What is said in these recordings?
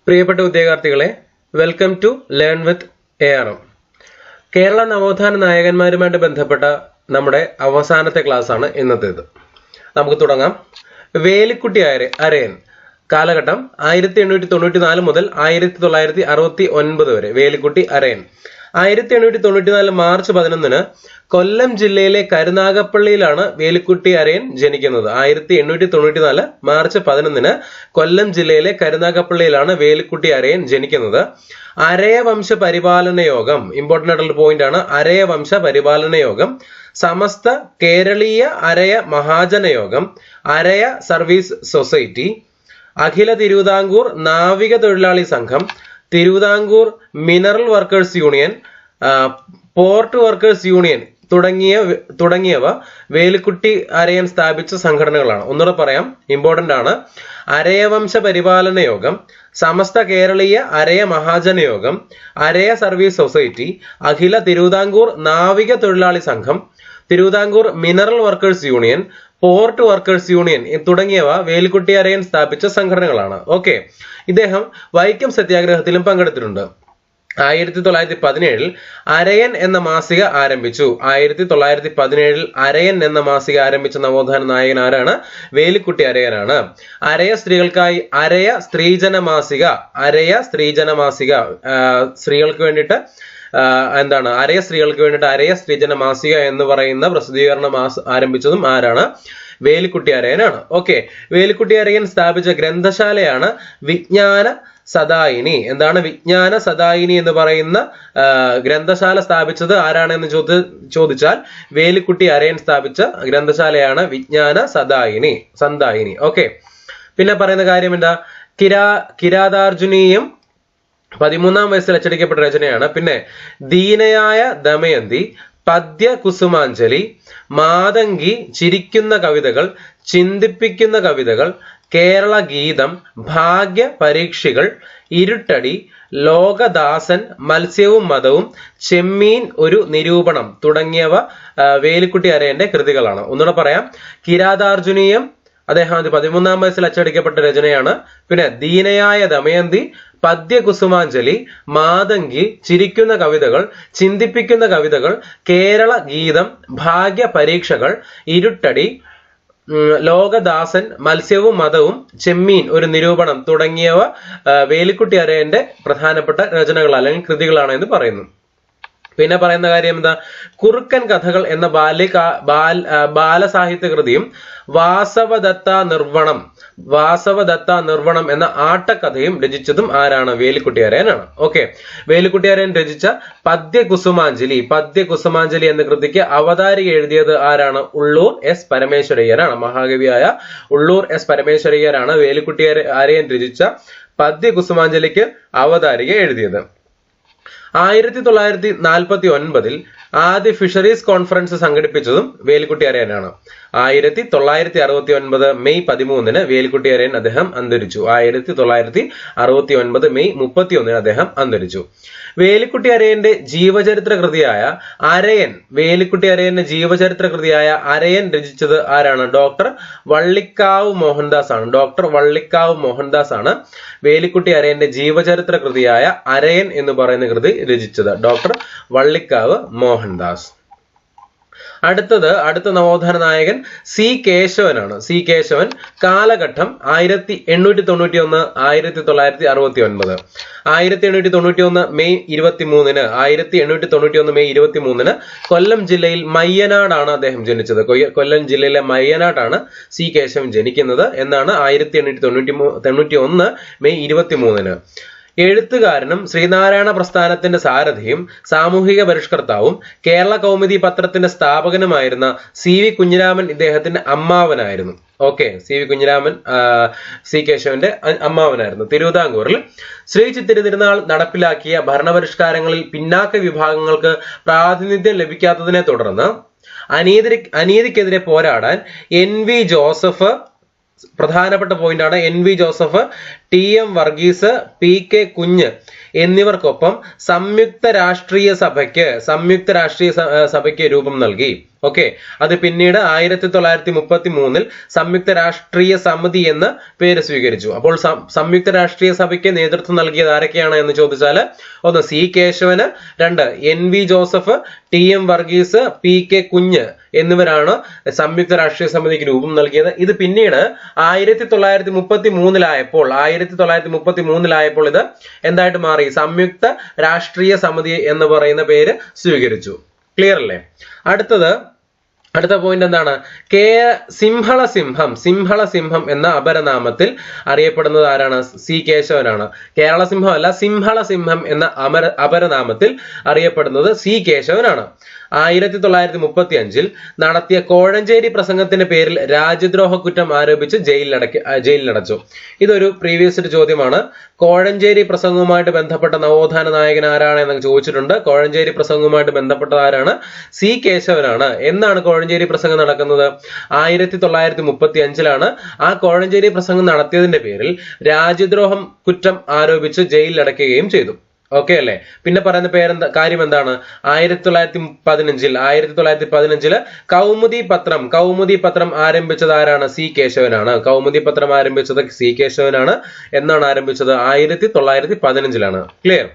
പ്രിയപ്പെട്ട വിദ്യാർത്ഥികളെ, welcome to learn with ARM. Kerala നവോത്ഥാന നായകന്മാരുമായിട്ട് ബന്ധപ്പെട്ട നമ്മുടെ അവസാനത്തെ ക്ലാസ് ആണ് ഇന്നത്തേത്. നമുക്ക് തുടങ്ങാം. വേലിക്കുട്ടി അരയൻ കാലഘട്ടം 1894 മുതൽ 1969 വരെ. വേലിക്കുട്ടി അരയൻ 1894 മാർച്ച് 11 കൊല്ലം ജില്ലയിലെ കരുനാഗപ്പള്ളിയിലാണ് വേലിക്കുട്ടി അരയൻ ജനിക്കുന്നത്. 1894 മാർച്ച് 11 കൊല്ലം ജില്ലയിലെ കരുനാഗപ്പള്ളിയിലാണ് വേലിക്കുട്ടി അരയൻ ജനിക്കുന്നത്. അരയ വംശ പരിപാലന യോഗം, ഇമ്പോർട്ടന്റ് ആയിട്ടുള്ള പോയിന്റ് ആണ്. അരയ വംശ പരിപാലന യോഗം, സമസ്ത കേരളീയ അരയ മഹാജന യോഗം, അരയ സർവീസ് സൊസൈറ്റി, അഖില തിരുവിതാംകൂർ നാവിക തൊഴിലാളി സംഘം, Thiruvithamkoor mineral workers union, port workers union തുടങ്ങിയവ വേലിക്കുട്ടി അരയൻ സ്ഥാപിച്ച സംഘടനകളാണ്. ഒന്നുകൂടെ പറയാം, ഇമ്പോർട്ടന്റ് ആണ്. അരയവംശ പരിപാലന യോഗം, സമസ്ത കേരളീയ അരയ മഹാജന യോഗം, അരയ സർവീസ് സൊസൈറ്റി, അഖില തിരുവിതാംകൂർ നാവിക തൊഴിലാളി സംഘം, Thiruvithamkoor mineral workers union, port workers union തുടങ്ങിയവ വേലിക്കുട്ടി അരയൻ സ്ഥാപിച്ച സംഘടനകളാണ്. ഓക്കെ, ഇദ്ദേഹം വൈക്കം സത്യാഗ്രഹത്തിലും പങ്കെടുത്തിട്ടുണ്ട്. 1917 അരയൻ എന്ന മാസിക ആരംഭിച്ചു. 1917 അരയൻ എന്ന മാസിക ആരംഭിച്ച നവോത്ഥാന നായകൻ ആരാണ്? വേലിക്കുട്ടി അരയനാണ്. അരയ സ്ത്രീകൾക്കായി അരയ സ്ത്രീജന മാസിക, സ്ത്രീകൾക്ക് വേണ്ടിയിട്ട് അരയ സ്ത്രീകൾക്ക് വേണ്ടിയിട്ട് അരയ സ്ത്രീജന മാസിക എന്ന് പറയുന്ന പ്രസിദ്ധീകരണം ആരംഭിച്ചതും ആരാണ്? വേലിക്കുട്ടി അരയനാണ്. ഓക്കെ, വേലിക്കുട്ടി അരയൻ സ്ഥാപിച്ച ഗ്രന്ഥശാലയാണ് വിജ്ഞാന സദായിനി. എന്താണ് വിജ്ഞാന സദായിനി എന്ന് പറയുന്ന ഗ്രന്ഥശാല സ്ഥാപിച്ചത് ആരാണെന്ന് ചോദിച്ചാൽ വേലിക്കുട്ടി അരയൻ സ്ഥാപിച്ച ഗ്രന്ഥശാലയാണ് വിജ്ഞാന സദായിനി. ഓക്കെ, പിന്നെ പറയുന്ന കാര്യം എന്താ? കിരാതാർജുനീയം 13ാം വയസ്സിൽ അച്ചടിക്കപ്പെട്ട രചനയാണ്. പിന്നെ ദീനയായ ദമയന്തി, പദ്യ കുസുമാഞ്ജലി, മാതങ്കി, ചിരിക്കുന്ന കവിതകൾ, ചിന്തിപ്പിക്കുന്ന കവിതകൾ, കേരള ഗീതം, ഭാഗ്യ പരീക്ഷികൾ, ഇരുട്ടടി, ലോകദാസൻ, മത്സ്യവും മതവും, ചെമ്മീൻ ഒരു നിരൂപണം തുടങ്ങിയവ വേലിക്കുട്ടി അരയന്റെ കൃതികളാണ്. ഒന്നുകൂടെ പറയാം, കിരാതാർജുനീയം അദ്ദേഹം 13ാം വയസ്സിൽ അച്ചടിക്കപ്പെട്ട രചനയാണ്. പിന്നെ ദീനയായ ദമയന്തി, പദ്യ കുസുമാഞ്ജലി, മാതങ്കി, ചിരിക്കുന്ന കവിതകൾ, ചിന്തിപ്പിക്കുന്ന കവിതകൾ, കേരള ഗീതം, ഭാഗ്യ പരീക്ഷകൾ, ഇരുട്ടടി, ലോകദാസൻ, മത്സ്യവും മതവും, ചെമ്മീൻ ഒരു നിരൂപണം തുടങ്ങിയവ വേലിക്കുട്ടി അരയന്റെ പ്രധാനപ്പെട്ട രചനകൾ അല്ലെങ്കിൽ കൃതികളാണ് എന്ന് പറയുന്നു. പിന്നെ പറയുന്ന കാര്യം എന്താ? കുറുക്കൻ കഥകൾ എന്ന ബാലസാഹിത്യ കൃതിയും വാസവദത്ത നിർവണം എന്ന ആട്ടക്കഥയും രചിച്ചതും ആരാണ്? വേലിക്കുട്ടി അരയനാണ്. ഓക്കെ, വേലിക്കുട്ടി അരയൻ രചിച്ച പദ്യ കുസുമാഞ്ജലി എന്ന കൃതിക്ക് അവതാരിക എഴുതിയത് ആരാണ്? ഉള്ളൂർ എസ് പരമേശ്വരയ്യരാണ്. മഹാകവിയായ ഉള്ളൂർ എസ് പരമേശ്വരയ്യരാണ് വേലിക്കുട്ടി അരയൻ രചിച്ച പദ്യ കുസുമാഞ്ജലിക്ക് അവതാരിക എഴുതിയത്. 1949 ആദ്യ ഫിഷറീസ് കോൺഫറൻസ് സംഘടിപ്പിച്ചതും വേലിക്കുട്ടി അരയനാണ്. 1969 മെയ് 13 വേലിക്കുട്ടി അരയൻ അദ്ദേഹം അന്തരിച്ചു. 1969 മെയ് 31 അദ്ദേഹം അന്തരിച്ചു. വേലിക്കുട്ടി അരയന്റെ ജീവചരിത്ര കൃതിയായ അരയൻ രചിച്ചത് ആരാണ്? ഡോക്ടർ വള്ളിക്കാവ് മോഹൻദാസ് ആണ് വേലിക്കുട്ടി അരയന്റെ ജീവചരിത്ര കൃതിയായ അരയൻ എന്ന് പറയുന്ന കൃതി രചിച്ചത്. ഡോക്ടർ വള്ളിക്കാവ് മോഹൻദാസ്. അടുത്ത നവോത്ഥാന നായകൻ സി കേശവനാണ്. സി കേശവൻ കാലഘട്ടം 1891 1969. 1891 മെയ് 23 കൊല്ലം ജില്ലയിൽ മയ്യനാടാണ് അദ്ദേഹം ജനിച്ചത്. കൊല്ലം ജില്ലയിലെ മയ്യനാടാണ് സി കേശവൻ ജനിക്കുന്നത്. എന്നാണ് 1891 മെയ് 23. എഴുത്തുകാരനും ശ്രീനാരായണ പ്രസ്ഥാനത്തിന്റെ സാരഥിയും സാമൂഹിക പരിഷ്കർത്താവും കേരള കൗമുദി പത്രത്തിന്റെ സ്ഥാപകനുമായിരുന്ന സി വി കുഞ്ഞിരാമൻ ഇദ്ദേഹത്തിന്റെ അമ്മാവനായിരുന്നു. Okay, C V Kunjiraman C കേശവന്റെ അമ്മാവനായിരുന്നു. തിരുവിതാംകൂറിൽ ശ്രീ ചിത്തിരി തിരുനാൾ നടപ്പിലാക്കിയ ഭരണപരിഷ്കാരങ്ങളിൽ പിന്നാക്ക വിഭാഗങ്ങൾക്ക് പ്രാതിനിധ്യം ലഭിക്കാത്തതിനെ തുടർന്ന് അനീതിക്കെതിരെ പോരാടാൻ NV ജോസഫ്, പ്രധാനപ്പെട്ട പോയിന്റാണ്, NV Joseph, TM Varghese, PK കുഞ്ഞ് എന്നിവർക്കൊപ്പം സംയുക്ത രാഷ്ട്രീയ സഭയ്ക്ക് രൂപം നൽകി. ഓക്കെ, അത് പിന്നീട് 1933 സംയുക്ത രാഷ്ട്രീയ സമിതി എന്ന് പേര് സ്വീകരിച്ചു. അപ്പോൾ സംയുക്ത രാഷ്ട്രീയ സഭയ്ക്ക് നേതൃത്വം നൽകിയത് ആരൊക്കെയാണ് എന്ന് ചോദിച്ചാൽ, ഒന്ന് സി കേശവന്, രണ്ട് NV Joseph, TM Varghese, PK കുഞ്ഞ് എന്നിവരാണ് സംയുക്ത രാഷ്ട്രീയ സമിതിക്ക് രൂപം നൽകിയത്. ഇത് പിന്നീട് 1933 ഇത് എന്തായിട്ട് മാറി? സംയുക്ത രാഷ്ട്രീയ സമിതി എന്ന് പറയുന്ന പേര് സ്വീകരിച്ചു. ക്ലിയർ അല്ലേ? അടുത്ത പോയിന്റ് എന്താണ്? സിംഹള സിംഹം എന്ന അപരനാമത്തിൽ അറിയപ്പെടുന്നത് ആരാണ്? സി കേശവനാണ്. കേരള സിംഹം അല്ല, സിംഹള സിംഹം എന്ന അപരനാമത്തിൽ അറിയപ്പെടുന്നത് സി കേശവനാണ്. 1935 നടത്തിയ കോഴഞ്ചേരി പ്രസംഗത്തിന്റെ പേരിൽ രാജ്യദ്രോഹ കുറ്റം ആരോപിച്ച് ജയിലിലടച്ചു. ഇതൊരു പ്രീവിയസ് ചോദ്യമാണ്. കോഴഞ്ചേരി പ്രസംഗവുമായിട്ട് ബന്ധപ്പെട്ട നവോത്ഥാന നായകൻ ആരാണ് എന്ന് ചോദിച്ചിട്ടുണ്ട്. കോഴഞ്ചേരി പ്രസംഗവുമായിട്ട് ബന്ധപ്പെട്ട ആരാണ്? സി കേശവനാണ്. എന്നാണ് കോഴഞ്ചേരി പ്രസംഗം നടക്കുന്നത്? 1935 ആ കോഴഞ്ചേരി പ്രസംഗം നടത്തിയതിന്റെ പേരിൽ രാജ്യദ്രോഹം കുറ്റം ആരോപിച്ച് ജയിലിലടയ്ക്കുകയും ചെയ്തു. ഓക്കെ അല്ലേ? പിന്നെ പറയുന്ന കാര്യം എന്താണ്? 1915 കൗമുദി പത്രം ആരംഭിച്ചത് ആരാണ്? സി കേശവനാണ്. കൗമുദി പത്രം ആരംഭിച്ചത് സി കേശവനാണ്. എന്നാണ് ആരംഭിച്ചത്? 1915. ക്ലിയർ?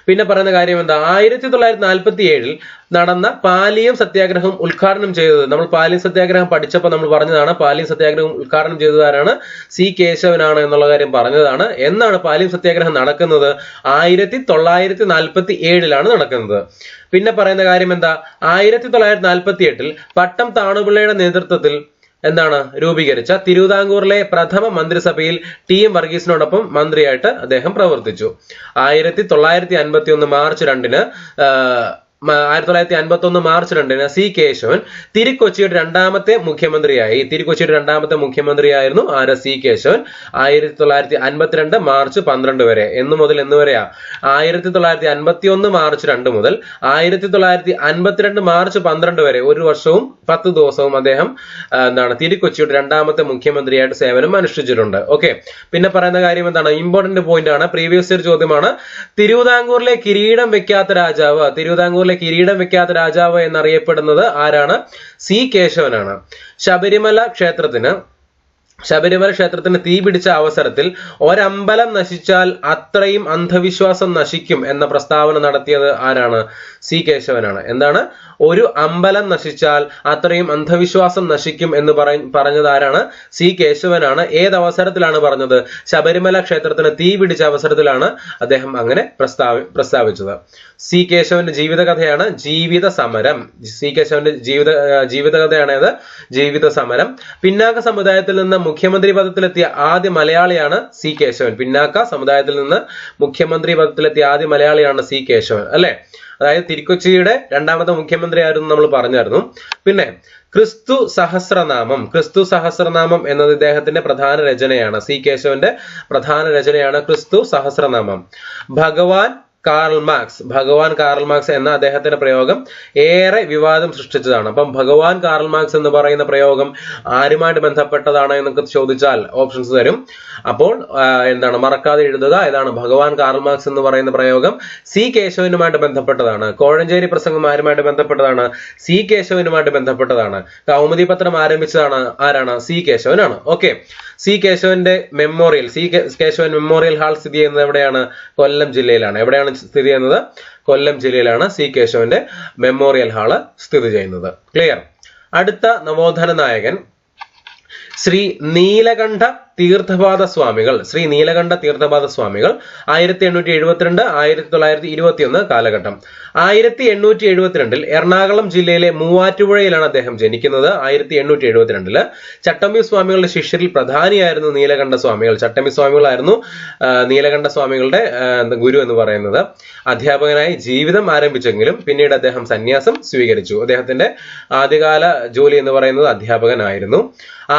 പിന്നെ പറയുന്ന കാര്യം എന്താ? 1947 നടന്ന പാലിയം സത്യാഗ്രഹം ഉദ്ഘാടനം ചെയ്തത്, നമ്മൾ പാലിയം സത്യാഗ്രഹം പഠിച്ചപ്പോൾ നമ്മൾ പറഞ്ഞതാണ്, പാലിയം സത്യാഗ്രഹം ഉദ്ഘാടനം ചെയ്തത് ആരാണ്? സി കേശവനാണ് എന്നുള്ള കാര്യം പറഞ്ഞതാണ്. എന്നാണ് പാലിയം സത്യാഗ്രഹം നടക്കുന്നത്? 1947 നടക്കുന്നത്. പിന്നെ പറയുന്ന കാര്യം എന്താ? 1948 പട്ടം താണുപിള്ളയുടെ നേതൃത്വത്തിൽ രൂപീകരിച്ച തിരുവിതാംകൂറിലെ പ്രഥമ മന്ത്രിസഭയിൽ TM വർഗീസിനോടൊപ്പം മന്ത്രിയായിട്ട് അദ്ദേഹം പ്രവർത്തിച്ചു. 1951 മാർച്ച് 2 1951 മാർച്ച് 2 സി കേശവൻ തിരുക്കൊച്ചിയുടെ രണ്ടാമത്തെ മുഖ്യമന്ത്രിയായിരുന്നു ആര്? സി കേശവൻ. 1952 മാർച്ച് 12 വരെ. എന്ന് മുതൽ എന്ന് വരെയാ? 1951 മാർച്ച് 2 മുതൽ 1952 മാർച്ച് 12 വരെ, 1 വർഷവും 10 ദിവസവും അദ്ദേഹം തിരുക്കൊച്ചിയുടെ രണ്ടാമത്തെ മുഖ്യമന്ത്രിയായിട്ട് സേവനം അനുഷ്ഠിച്ചിട്ടുണ്ട്. ഓക്കെ, പിന്നെ പറയുന്ന കാര്യം എന്താണ്? ഇമ്പോർട്ടന്റ് പോയിന്റ് ആണ്, പ്രീവിയസ് ഇയർ ചോദ്യമാണ്. തിരുവിതാംകൂറിലെ കിരീടം വെക്കാത്ത രാജാവ് എന്നറിയപ്പെടുന്നത് ആരാണ്? സി കേശവനാണ്. ശബരിമല ക്ഷേത്രത്തിന് തീ പിടിച്ച അവസരത്തിൽ ഒരമ്പലം നശിച്ചാൽ അത്രയും അന്ധവിശ്വാസം നശിക്കും എന്ന പ്രസ്താവന നടത്തിയത് ആരാണ്? സി കേശവനാണ്. എന്താണ്? ഒരു അമ്പലം നശിച്ചാൽ അത്രയും അന്ധവിശ്വാസം നശിക്കും എന്ന് പറഞ്ഞത് ആരാണ്? സി കേശവനാണ്. ഏത് അവസരത്തിലാണ് പറഞ്ഞത്? ശബരിമല ക്ഷേത്രത്തിന് തീ പിടിച്ച അവസരത്തിലാണ് അദ്ദേഹം അങ്ങനെ പ്രസ്താവിച്ചത്. സി കേശവന്റെ ജീവിതകഥയാണ് ജീവിത സമരം. സി കേശവന്റെ ജീവിതകഥയാണ് ഇത്, ജീവിത സമരം. പിന്നാക്ക സമുദായത്തിൽ നിന്ന് മുഖ്യമന്ത്രി പദത്തിലെത്തിയ ആദ്യ മലയാളിയാണ് സി കേശവൻ. പിന്നാക്ക സമുദായത്തിൽ നിന്ന് മുഖ്യമന്ത്രി പദത്തിലെത്തിയ ആദ്യ മലയാളിയാണ് സി കേശവൻ, അല്ലെ? അതായത് തിരുക്കൊച്ചിയുടെ രണ്ടാമത്തെ മുഖ്യമന്ത്രി ആയിരുന്നു നമ്മൾ പറഞ്ഞായിരുന്നു. പിന്നെ ക്രിസ്തു സഹസ്രനാമം എന്നത് ഇദ്ദേഹത്തിന്റെ പ്രധാന രചനയാണ്. സി കേശവന്റെ പ്രധാന രചനയാണ് ക്രിസ്തു സഹസ്രനാമം. ഭഗവാൻ കാറൽ മാർക്സ് എന്ന അദ്ദേഹത്തിന്റെ പ്രയോഗം ഏറെ വിവാദം സൃഷ്ടിച്ചതാണ്. അപ്പം ഭഗവാൻ കാറൽ മാർക്സ് എന്ന് പറയുന്ന പ്രയോഗം ആരുമായിട്ട് ബന്ധപ്പെട്ടതാണ് എന്നൊക്കെ ചോദിച്ചാൽ ഓപ്ഷൻസ് തരും. അപ്പോൾ മറക്കാതെ എഴുതുക. ഏതാണ് ഭഗവാൻ കാറൽ മാർക്സ് എന്ന് പറയുന്ന പ്രയോഗം? സി കേശവനുമായിട്ട് ബന്ധപ്പെട്ടതാണ്. കോഴഞ്ചേരി പ്രസംഗം ആരുമായിട്ട് ബന്ധപ്പെട്ടതാണ്? സി കേശവനുമായിട്ട് ബന്ധപ്പെട്ടതാണ്. കൗമുദി പത്രം ആരംഭിച്ചതാണ് ആരാണ്? സി കേശവനാണ്. ഓക്കെ, സി കേശവന്റെ memorial, C Kesavan memorial hall സ്ഥിതി ചെയ്യുന്നത് എവിടെയാണ്? കൊല്ലം ജില്ലയിലാണ്. എവിടെയാണ് സ്ഥിതി ചെയ്യുന്നത്? കൊല്ലം ജില്ലയിലാണ് സി കേശവന്റെ മെമ്മോറിയൽ ഹാള് സ്ഥിതി ചെയ്യുന്നത്. ക്ലിയർ? അടുത്ത നവോത്ഥാന നായകൻ ശ്രീ നീലകണ്ഠ തീർത്ഥപാദ സ്വാമികൾ. 1872 1921 കാലഘട്ടം. 1872 എറണാകുളം ജില്ലയിലെ മൂവാറ്റുപുഴയിലാണ് അദ്ദേഹം ജനിക്കുന്നത്. 1872 ചട്ടമ്പി സ്വാമികളുടെ ശിഷ്യരിൽ പ്രധാനിയായിരുന്നു നീലകണ്ഠ സ്വാമികൾ. ചട്ടമ്പി സ്വാമികളായിരുന്നു നീലകണ്ഠ സ്വാമികളുടെ ഗുരു എന്ന് പറയുന്നത്. അധ്യാപകനായി ജീവിതം ആരംഭിച്ചെങ്കിലും പിന്നീട് അദ്ദേഹം സന്യാസം സ്വീകരിച്ചു. അദ്ദേഹത്തിന്റെ ആദ്യകാല ജോലി എന്ന് പറയുന്നത് അധ്യാപകനായിരുന്നു.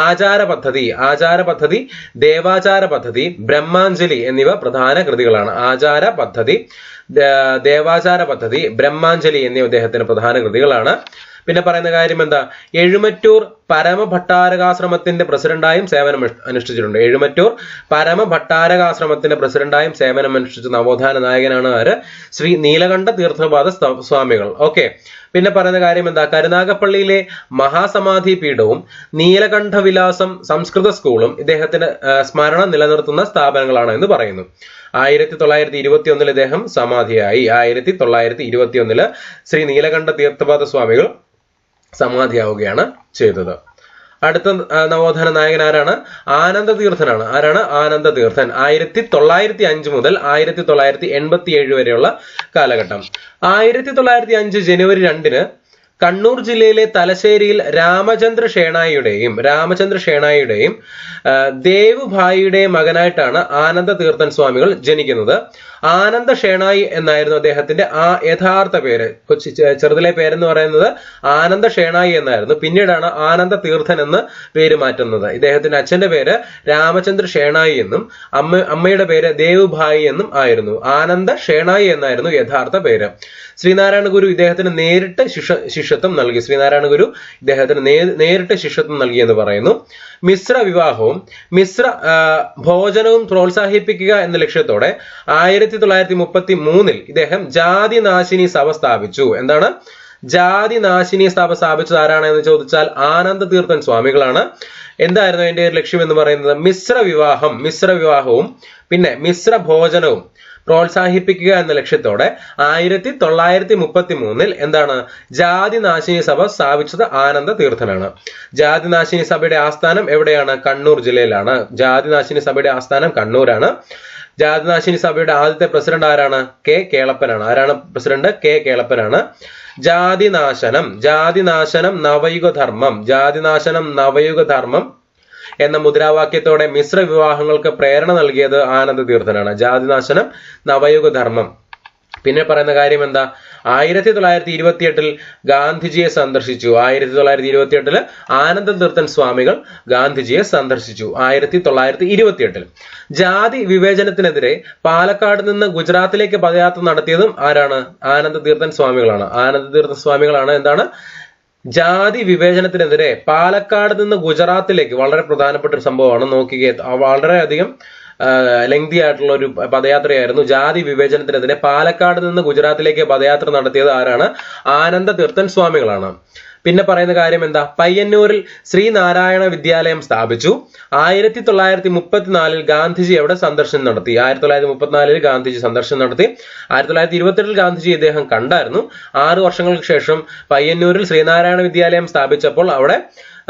ആചാര പദ്ധതി, ദേവാചാര പദ്ധതി, ബ്രഹ്മാഞ്ജലി എന്നിവ പ്രധാന കൃതികളാണ്. ആചാര പദ്ധതി, ദേവാചാര പദ്ധതി, ബ്രഹ്മാഞ്ജലി എന്നിവ അദ്ദേഹത്തിന്റെ പ്രധാന കൃതികളാണ്. പിന്നെ പറയുന്ന കാര്യം എന്താ? എഴുമറ്റൂർ പരമഭട്ടാരകാശ്രമത്തിന്റെ പ്രസിഡന്റായും സേവനം അനുഷ്ഠിച്ചിട്ടുണ്ട്. എഴുമറ്റൂർ പരമഭട്ടാരകാശ്രമത്തിന്റെ പ്രസിഡന്റായും സേവനം അനുഷ്ഠിച്ച നവോത്ഥാന നായകനാണ് ആര്? ശ്രീ നീലകണ്ഠ തീർത്ഥപാദ സ്വാമികൾ. ഓക്കെ. പിന്നെ പറയുന്ന കാര്യം എന്താ? കരുനാഗപ്പള്ളിയിലെ മഹാസമാധി പീഠവും നീലകണ്ഠ വിലാസം സംസ്കൃത സ്കൂളും ഇദ്ദേഹത്തിന്റെ സ്മരണ നിലനിർത്തുന്ന സ്ഥാപനങ്ങളാണ് എന്ന് പറയുന്നു. 1921 ഇദ്ദേഹം സമാധിയായി. 1921 ശ്രീ നീലകണ്ഠ തീർത്ഥപാദ സ്വാമികൾ സമാധിയാവുകയാണ് ചെയ്തത്. അടുത്ത നവോത്ഥാന നായകൻ ആരാണ്? ആനന്ദ തീർത്ഥനാണ്. ആരാണ്? ആനന്ദ തീർത്ഥൻ. 1905 മുതൽ 1987 വരെയുള്ള കാലഘട്ടം. 1905 ജനുവരി 2 കണ്ണൂർ ജില്ലയിലെ തലശ്ശേരിയിൽ രാമചന്ദ്ര ഷേണായിയുടെയും ദേവുഭായിയുടെയും മകനായിട്ടാണ് ആനന്ദ തീർത്ഥൻ സ്വാമികൾ ജനിക്കുന്നത്. ആനന്ദ ഷേണായി എന്നായിരുന്നു അദ്ദേഹത്തിന്റെ യഥാർത്ഥ പേര്. ചെറുതിലെ പേരെന്ന് പറയുന്നത് ആനന്ദ ഷേണായി എന്നായിരുന്നു. പിന്നീടാണ് ആനന്ദ തീർത്ഥൻ എന്ന് പേര് മാറ്റുന്നത്. ഇദ്ദേഹത്തിന്റെ അച്ഛന്റെ പേര് രാമചന്ദ്ര ഷേണായി എന്നും അമ്മയുടെ പേര് ദേവുഭായി എന്നും ആയിരുന്നു. ആനന്ദ ഷേണായി എന്നായിരുന്നു യഥാർത്ഥ പേര്. ശ്രീനാരായണ ഗുരു ഇദ്ദേഹത്തിന് നേരിട്ട് ശിഷ്യത്വം നൽകി. ശ്രീനാരായണ ഗുരു ഇദ്ദേഹത്തിന് നേരിട്ട് ശിഷ്യത്വം നൽകി എന്ന് പറയുന്നു. മിശ്ര വിവാഹവും മിശ്ര ഭോജനവും പ്രോത്സാഹിപ്പിക്കുക എന്ന ലക്ഷ്യത്തോടെ 1933 ഇദ്ദേഹം ജാതിനാശിനി സഭ സ്ഥാപിച്ചു. എന്താണ്? ജാതിനാശിനി സഭ സ്ഥാപിച്ചത് ആരാണ് എന്ന് ചോദിച്ചാൽ ആനന്ദ തീർത്ഥൻ സ്വാമികളാണ്. എന്തായിരുന്നു അതിന്റെ ലക്ഷ്യം എന്ന് പറയുന്നത്? മിശ്ര വിവാഹവും പിന്നെ മിശ്ര ഭോജനവും പ്രോത്സാഹിപ്പിക്കുക എന്ന ലക്ഷ്യത്തോടെ 1933 എന്താണ്? ജാതിനാശിനി സഭ സ്ഥാപിച്ചത് ആനന്ദ തീർത്ഥനാണ്. ജാതിനാശിനി സഭയുടെ ആസ്ഥാനം എവിടെയാണ്? കണ്ണൂർ ജില്ലയിലാണ്. ജാതിനാശിനി സഭയുടെ ആസ്ഥാനം കണ്ണൂരാണ്. ജാതിനാശിനി സഭയുടെ ആദ്യത്തെ പ്രസിഡന്റ് ആരാണ്? കെ കേളപ്പനാണ്. ആരാണ് പ്രസിഡന്റ്? കെ കേളപ്പനാണ്. ജാതിനാശനം നവയുഗധർമ്മം എന്ന മുദ്രാവാക്യത്തോടെ മിശ്ര വിവാഹങ്ങൾക്ക് പ്രേരണ നൽകിയത് ആനന്ദ തീർത്ഥനാണ്. ജാതിനാശനം നവയുഗധർമ്മം. പിന്നെ പറയുന്ന കാര്യം എന്താ? 1928 ഗാന്ധിജിയെ സന്ദർശിച്ചു. 1928 ആനന്ദ തീർത്ഥൻ സ്വാമികൾ ഗാന്ധിജിയെ സന്ദർശിച്ചു. 1928 ജാതി വിവേചനത്തിനെതിരെ പാലക്കാട് നിന്ന് ഗുജറാത്തിലേക്ക് പദയാത്ര നടത്തിയതും ആരാണ്? ആനന്ദ തീർത്ഥൻ സ്വാമികളാണ്. ആനന്ദ തീർത്ഥൻ സ്വാമികളാണ് എന്താണ്? ജാതി വിവേചനത്തിനെതിരെ പാലക്കാട് നിന്ന് ഗുജറാത്തിലേക്ക്, വളരെ പ്രധാനപ്പെട്ട ഒരു സംഭവമാണ്. നോക്കിക്കേ, വളരെയധികം ലെങ്തി ആയിട്ടുള്ള ഒരു പദയാത്രയായിരുന്നു. ജാതി വിവേചനത്തിനെതിരെ പാലക്കാട് നിന്ന് ഗുജറാത്തിലേക്ക് പദയാത്ര നടത്തിയത് ആരാണ്? ആനന്ദ തീർത്ഥൻ സ്വാമികളാണ്. പിന്നെ പറയുന്ന കാര്യം എന്താ? പയ്യന്നൂരിൽ ശ്രീനാരായണ വിദ്യാലയം സ്ഥാപിച്ചു. 1934 ഗാന്ധിജി എവിടെ സന്ദർശനം നടത്തി? 1934 ഗാന്ധിജി സന്ദർശനം നടത്തി. 1928 ഗാന്ധിജി ഇദ്ദേഹം കണ്ടായിരുന്നു. 6 വർഷങ്ങൾക്ക് ശേഷം പയ്യന്നൂരിൽ ശ്രീനാരായണ വിദ്യാലയം സ്ഥാപിച്ചപ്പോൾ അവിടെ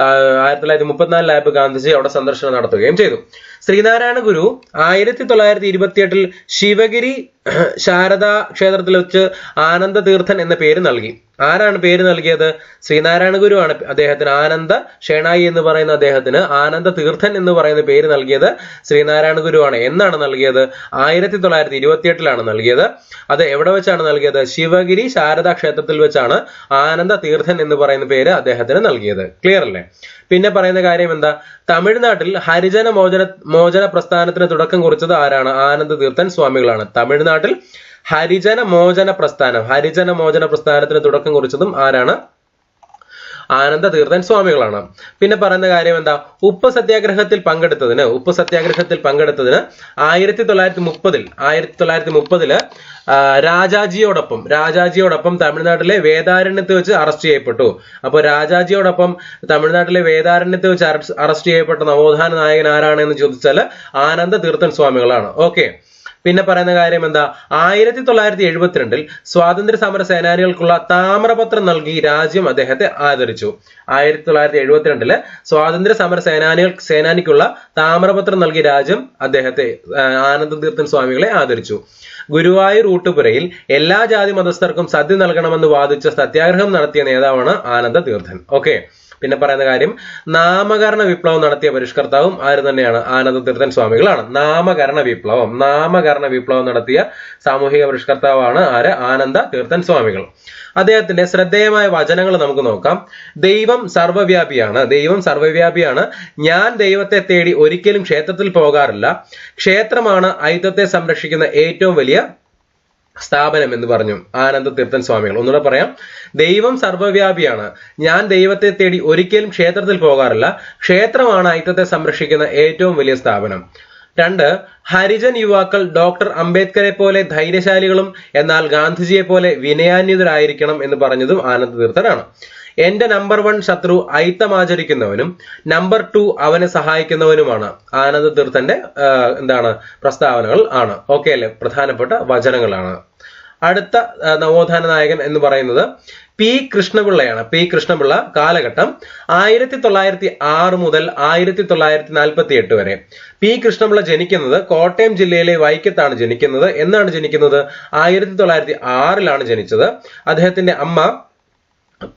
1934 ഗാന്ധിജി അവിടെ സന്ദർശനം നടത്തുകയും ചെയ്തു. ശ്രീനാരായണ ഗുരു 1928 ശിവഗിരി ശാരദാ ക്ഷേത്രത്തിൽ വെച്ച് ആനന്ദ തീർത്ഥൻ എന്ന പേര് നൽകി. ആരാണ് പേര് നൽകിയത്? ശ്രീനാരായണ ഗുരു ആണ്. അദ്ദേഹത്തിന് ആനന്ദ ഷേണായി എന്ന് പറയുന്ന അദ്ദേഹത്തിന് ആനന്ദ തീർത്ഥൻ എന്ന് പറയുന്ന പേര് നൽകിയത് ശ്രീനാരായണ ഗുരു ആണ്. എന്നാണ് നൽകിയത്? 1928 നൽകിയത്. അത് എവിടെ വെച്ചാണ് നൽകിയത്? ശിവഗിരി ശാരദാ ക്ഷേത്രത്തിൽ വെച്ചാണ് ആനന്ദ തീർത്ഥൻ എന്ന് പറയുന്ന പേര് അദ്ദേഹത്തിന് നൽകിയത്. ക്ലിയർ അല്ലേ? പിന്നെ പറയുന്ന കാര്യം എന്താ? തമിഴ്നാട്ടിൽ ഹരിജന മോചന പ്രസ്ഥാനത്തിന് തുടക്കം കുറിച്ചത് ആരാണ്? ആനന്ദ തീർത്ഥൻ സ്വാമികളാണ്. തമിഴ്നാട്ടിൽ ഹരിജന മോചന പ്രസ്ഥാനത്തിന് തുടക്കം കുറിച്ചതും ആരാണ്? ആനന്ദ തീർത്ഥൻ സ്വാമികളാണ്. പിന്നെ പറയുന്ന കാര്യം എന്താ? ഉപ്പ് സത്യാഗ്രഹത്തിൽ പങ്കെടുത്തതിന് 1930 രാജാജിയോടൊപ്പം തമിഴ്നാട്ടിലെ വേദാരണ്യത്ത് വെച്ച് അറസ്റ്റ് ചെയ്യപ്പെട്ടു. അപ്പോൾ രാജാജിയോടൊപ്പം തമിഴ്നാട്ടിലെ വേദാരണ്യത്ത് വെച്ച് അറസ്റ്റ് ചെയ്യപ്പെട്ട നവോത്ഥാന നായകൻ ആരാണെന്ന് ചോദിച്ചാൽ ആനന്ദ തീർത്ഥൻ സ്വാമികളാണ്. ഓക്കെ. പിന്നെ പറയുന്ന കാര്യം എന്താ? 1972 സ്വാതന്ത്ര്യ സമര സേനാനികൾക്കുള്ള താമ്രപത്രം നൽകി രാജ്യം അദ്ദേഹത്തെ ആദരിച്ചു. 1972 സ്വാതന്ത്ര്യ സമര സേനാനിക്കുള്ള താമ്രപത്രം നൽകി രാജ്യം അദ്ദേഹത്തെ, ആനന്ദ തീർത്ഥൻ സ്വാമികളെ ആദരിച്ചു. ഗുരുവായൂർ ഊട്ടുപുരയിൽ എല്ലാ ജാതി മതസ്ഥർക്കും സദ്യ നൽകണമെന്ന് വാദിച്ച സത്യാഗ്രഹം നടത്തിയ നേതാവാണ് ആനന്ദ തീർത്ഥൻ. ഓക്കെ. പിന്നെ പറയുന്ന കാര്യം, നാമകരണ വിപ്ലവം നടത്തിയ പരിഷ്കർത്താവും ആര് തന്നെയാണ്? ആനന്ദ തീർത്ഥൻ സ്വാമികളാണ്. നാമകരണ വിപ്ലവം നടത്തിയ സാമൂഹിക പരിഷ്കർത്താവാണ് ആര്? ആനന്ദ തീർത്ഥൻ സ്വാമികൾ. അദ്ദേഹത്തിന്റെ ശ്രദ്ധേയമായ വചനങ്ങൾ നമുക്ക് നോക്കാം. ദൈവം സർവ്വവ്യാപിയാണ്. ഞാൻ ദൈവത്തെ തേടി ഒരിക്കലും ക്ഷേത്രത്തിൽ പോകാറില്ല. ക്ഷേത്രമാണ് ഐക്യത്തെ സംരക്ഷിക്കുന്ന ഏറ്റവും വലിയ സ്ഥാപനം എന്ന് പറഞ്ഞു ആനന്ദതീർത്ഥൻ സ്വാമികൾ. ഒന്നുകൂടെ പറയാം, ദൈവം സർവ്വവ്യാപിയാണ്. ഞാൻ ദൈവത്തെ തേടി ഒരിക്കലും ക്ഷേത്രത്തിൽ പോകാറില്ല. ക്ഷേത്രമാണ് അയിത്തത്തെ സംരക്ഷിക്കുന്ന ഏറ്റവും വലിയ സ്ഥാപനം. 2, ഹരിജൻ യുവാക്കൾ ഡോക്ടർ അംബേദ്കറെ പോലെ ധൈര്യശാലികളും എന്നാൽ ഗാന്ധിജിയെ പോലെ വിനയാന്വിതരായിരിക്കണം എന്ന് പറഞ്ഞതും ആനന്ദതീർത്ഥനാണ്. എന്റെ നമ്പർ 1 ശത്രു അയിത്തം ആചരിക്കുന്നവനും നമ്പർ 2 അവനെ സഹായിക്കുന്നവനുമാണ്. ആനന്ദതീർത്ഥന്റെ പ്രസ്താവനകൾ ആണ്. ഓക്കെ അല്ലെ, പ്രധാനപ്പെട്ട വചനങ്ങളാണ്. അടുത്ത നവോത്ഥാന നായകൻ എന്ന് പറയുന്നത് പി കൃഷ്ണപിള്ളയാണ്. പി കൃഷ്ണപിള്ള കാലഘട്ടം 1906 മുതൽ 1948 വരെ. പി കൃഷ്ണപിള്ള ജനിക്കുന്നത് കോട്ടയം ജില്ലയിലെ വൈക്കത്താണ് ജനിക്കുന്നത്. എന്നാണ് ജനിക്കുന്നത്? 1906 ജനിച്ചത്. അദ്ദേഹത്തിന്റെ അമ്മ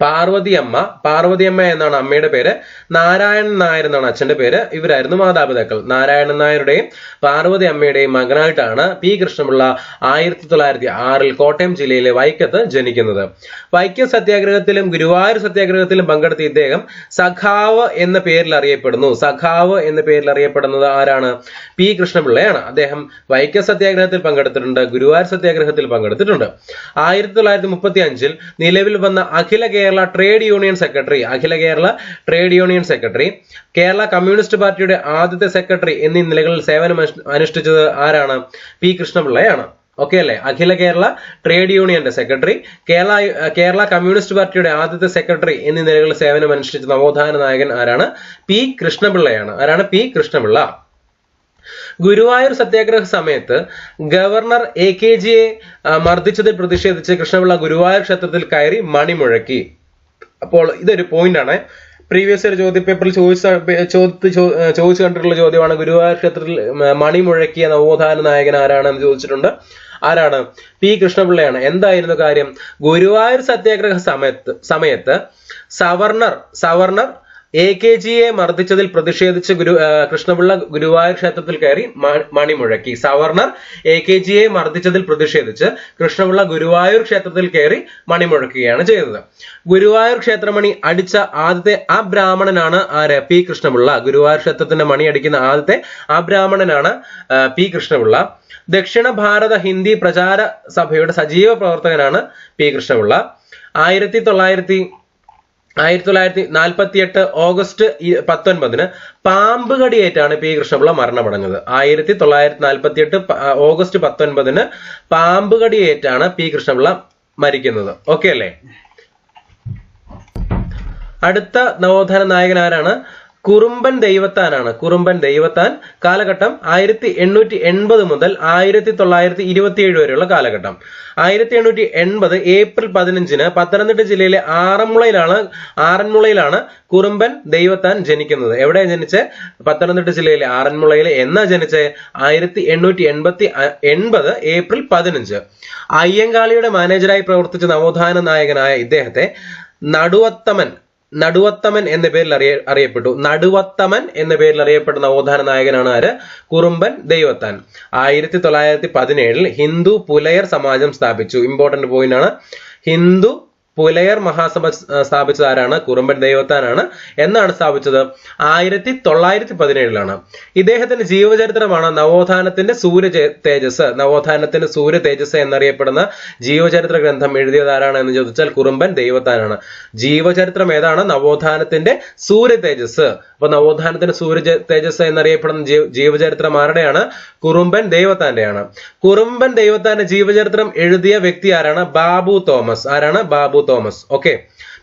പാർവതിയമ്മ എന്നാണ് അമ്മയുടെ പേര്. നാരായണൻ നായർ എന്നാണ് അച്ഛന്റെ പേര്. ഇവരായിരുന്നു മാതാപിതാക്കൾ. നാരായണൻ നായരുടെയും പാർവതി അമ്മയുടെയും മകനായിട്ടാണ് പി കൃഷ്ണപിള്ള 1906 കോട്ടയം ജില്ലയിലെ വൈക്കത്ത് ജനിക്കുന്നത്. വൈക്കം സത്യാഗ്രഹത്തിലും ഗുരുവായൂർ സത്യാഗ്രഹത്തിലും പങ്കെടുത്ത ഇദ്ദേഹം സഖാവ് എന്ന പേരിൽ അറിയപ്പെടുന്നു. സഖാവ് എന്ന പേരിൽ അറിയപ്പെടുന്നത് ആരാണ്? പി കൃഷ്ണപിള്ളയാണ്. അദ്ദേഹം വൈക്കം സത്യാഗ്രഹത്തിൽ പങ്കെടുത്തിട്ടുണ്ട്, ഗുരുവായൂർ സത്യാഗ്രഹത്തിൽ പങ്കെടുത്തിട്ടുണ്ട്. 1935 നിലവിൽ വന്ന Akhila Kerala trade union secretary, Kerala communist പാർട്ടിയുടെ ആദ്യത്തെ സെക്രട്ടറി എന്നീ നിലകളിൽ സേവനം അനുഷ്ഠിച്ചത് ആരാണ്? പി കൃഷ്ണപിള്ളയാണ്. ഓക്കെ അല്ലെ? അഖില കേരള ട്രേഡ് യൂണിയന്റെ സെക്രട്ടറി, കേരള കമ്മ്യൂണിസ്റ്റ് പാർട്ടിയുടെ ആദ്യത്തെ സെക്രട്ടറി എന്നീ നിലകളിൽ സേവനം അനുഷ്ഠിച്ച നവോത്ഥാന നായകൻ ആരാണ്? പി കൃഷ്ണപിള്ളയാണ്. ആരാണ്? പി കൃഷ്ണപിള്ള. ഗുരുവായൂർ സത്യാഗ്രഹ സമയത്ത് ഗവർണർ AKGയെ മർദ്ദിച്ചതിൽ പ്രതിഷേധിച്ച് കൃഷ്ണപിള്ള ഗുരുവായൂർ ക്ഷേത്രത്തിൽ കയറി മണിമുഴക്കി. അപ്പോൾ ഇതൊരു പോയിന്റ് ആണ്. പ്രീവിയസ് ഇയർ ചോദ്യ പേപ്പറിൽ ചോദിച്ചു കണ്ടിട്ടുള്ള ചോദ്യമാണ്. ഗുരുവായൂർ ക്ഷേത്രത്തിൽ മണിമുഴക്കിയ നവോത്ഥാന നായകൻ ആരാണെന്ന് ചോദിച്ചിട്ടുണ്ട്. ആരാണ്? പി കൃഷ്ണപിള്ളയാണ്. എന്തായിരുന്നു കാര്യം? ഗുരുവായൂർ സത്യാഗ്രഹ സമയത്ത് സവർണർ AKGയെ മർദ്ദിച്ചതിൽ പ്രതിഷേധിച്ച് കൃഷ്ണപിള്ള ഗുരുവായൂർ ക്ഷേത്രത്തിൽ കയറി മണിമുഴക്കി. സവർണർ AKGയെ മർദ്ദിച്ചതിൽ പ്രതിഷേധിച്ച് കൃഷ്ണപിള്ള ഗുരുവായൂർ ക്ഷേത്രത്തിൽ കയറി മണിമുഴക്കുകയാണ് ചെയ്തത്. ഗുരുവായൂർ ക്ഷേത്രമണി അടിച്ച ആദ്യത്തെ അബ്രാഹ്മണനാണ് ആര്? പി കൃഷ്ണപിള്ള. ഗുരുവായൂർ ക്ഷേത്രത്തിന്റെ മണി അടിക്കുന്ന ആദ്യത്തെ അബ്രാഹ്മണനാണ് പി കൃഷ്ണപിള്ള. ദക്ഷിണ ഭാരത ഹിന്ദി പ്രചാര സഭയുടെ സജീവ പ്രവർത്തകനാണ് പി കൃഷ്ണപിള്ള. 1948 ഓഗസ്റ്റ് 19 പാമ്പ് കടിയേറ്റാണ് പി കൃഷ്ണപിള്ള മരണമടഞ്ഞത്. 1948 ഓഗസ്റ്റ് 19 പാമ്പ് കടിയേറ്റാണ് പി കൃഷ്ണപിള്ള മരിക്കുന്നത്. ഓക്കെ അല്ലേ? അടുത്ത നവോത്ഥാന നായകൻ ആരാണ്? കുറുമ്പൻ ദൈവത്താനാണ്. കുറുമ്പൻ ദൈവത്താൻ കാലഘട്ടം 1880 മുതൽ 1927 വരെയുള്ള കാലഘട്ടം. 1880 ഏപ്രിൽ 15 പത്തനംതിട്ട ജില്ലയിലെ ആറന്മുളയിലാണ് കുറുമ്പൻ ദൈവത്താൻ ജനിക്കുന്നത്. എവിടെ ജനിച്ചത്? പത്തനംതിട്ട ജില്ലയിലെ ആറന്മുളയിൽ. എന്നാ ജനിച്ചത്? 1880 ഏപ്രിൽ 15. അയ്യങ്കാളിയുടെ മാനേജറായി പ്രവർത്തിച്ച നവോത്ഥാന നായകനായ ഇദ്ദേഹത്തെ നടുവത്തമൻ എന്ന പേരിൽ അറിയപ്പെട്ടു. നടുവത്തമൻ എന്ന പേരിൽ അറിയപ്പെട്ട നവോത്ഥാന നായകനാണ് ആര്? കുറുമ്പൻ ദൈവത്താൻ. 1917 ഹിന്ദു പുലയർ സമാജം സ്ഥാപിച്ചു. ഇമ്പോർട്ടന്റ് പോയിന്റ് ആണ്. ഹിന്ദു പുലയർ മഹാസഭ സ്ഥാപിച്ചത് ആരാണ്? കുറുമ്പൻ ദൈവത്താനാണ്. എന്നാണ് സ്ഥാപിച്ചത്? 1917 ഇദ്ദേഹത്തിന്റെ ജീവചരിത്രമാണ് നവോത്ഥാനത്തിന്റെ സൂര്യ തേജസ് എന്നറിയപ്പെടുന്ന ജീവചരിത്ര ഗ്രന്ഥം എഴുതിയത് ആരാണ് എന്ന് ചോദിച്ചാൽ കുറുമ്പൻ ദൈവത്താനാണ്. ജീവചരിത്രം ഏതാണ്? നവോത്ഥാനത്തിന്റെ സൂര്യ തേജസ്. അപ്പൊ നവോത്ഥാനത്തിന്റെ സൂര്യ തേജസ് എന്നറിയപ്പെടുന്ന ജീവചരിത്രം ആരുടെയാണ്? കുറുമ്പൻ ദൈവത്താന്റെയാണ്. കുറുമ്പൻ ദൈവത്താന്റെ ജീവചരിത്രം എഴുതിയ വ്യക്തി ആരാണ്? ബാബു തോമസ്. ആരാണ്? ബാബു തോമസ്. ഓക്കെ.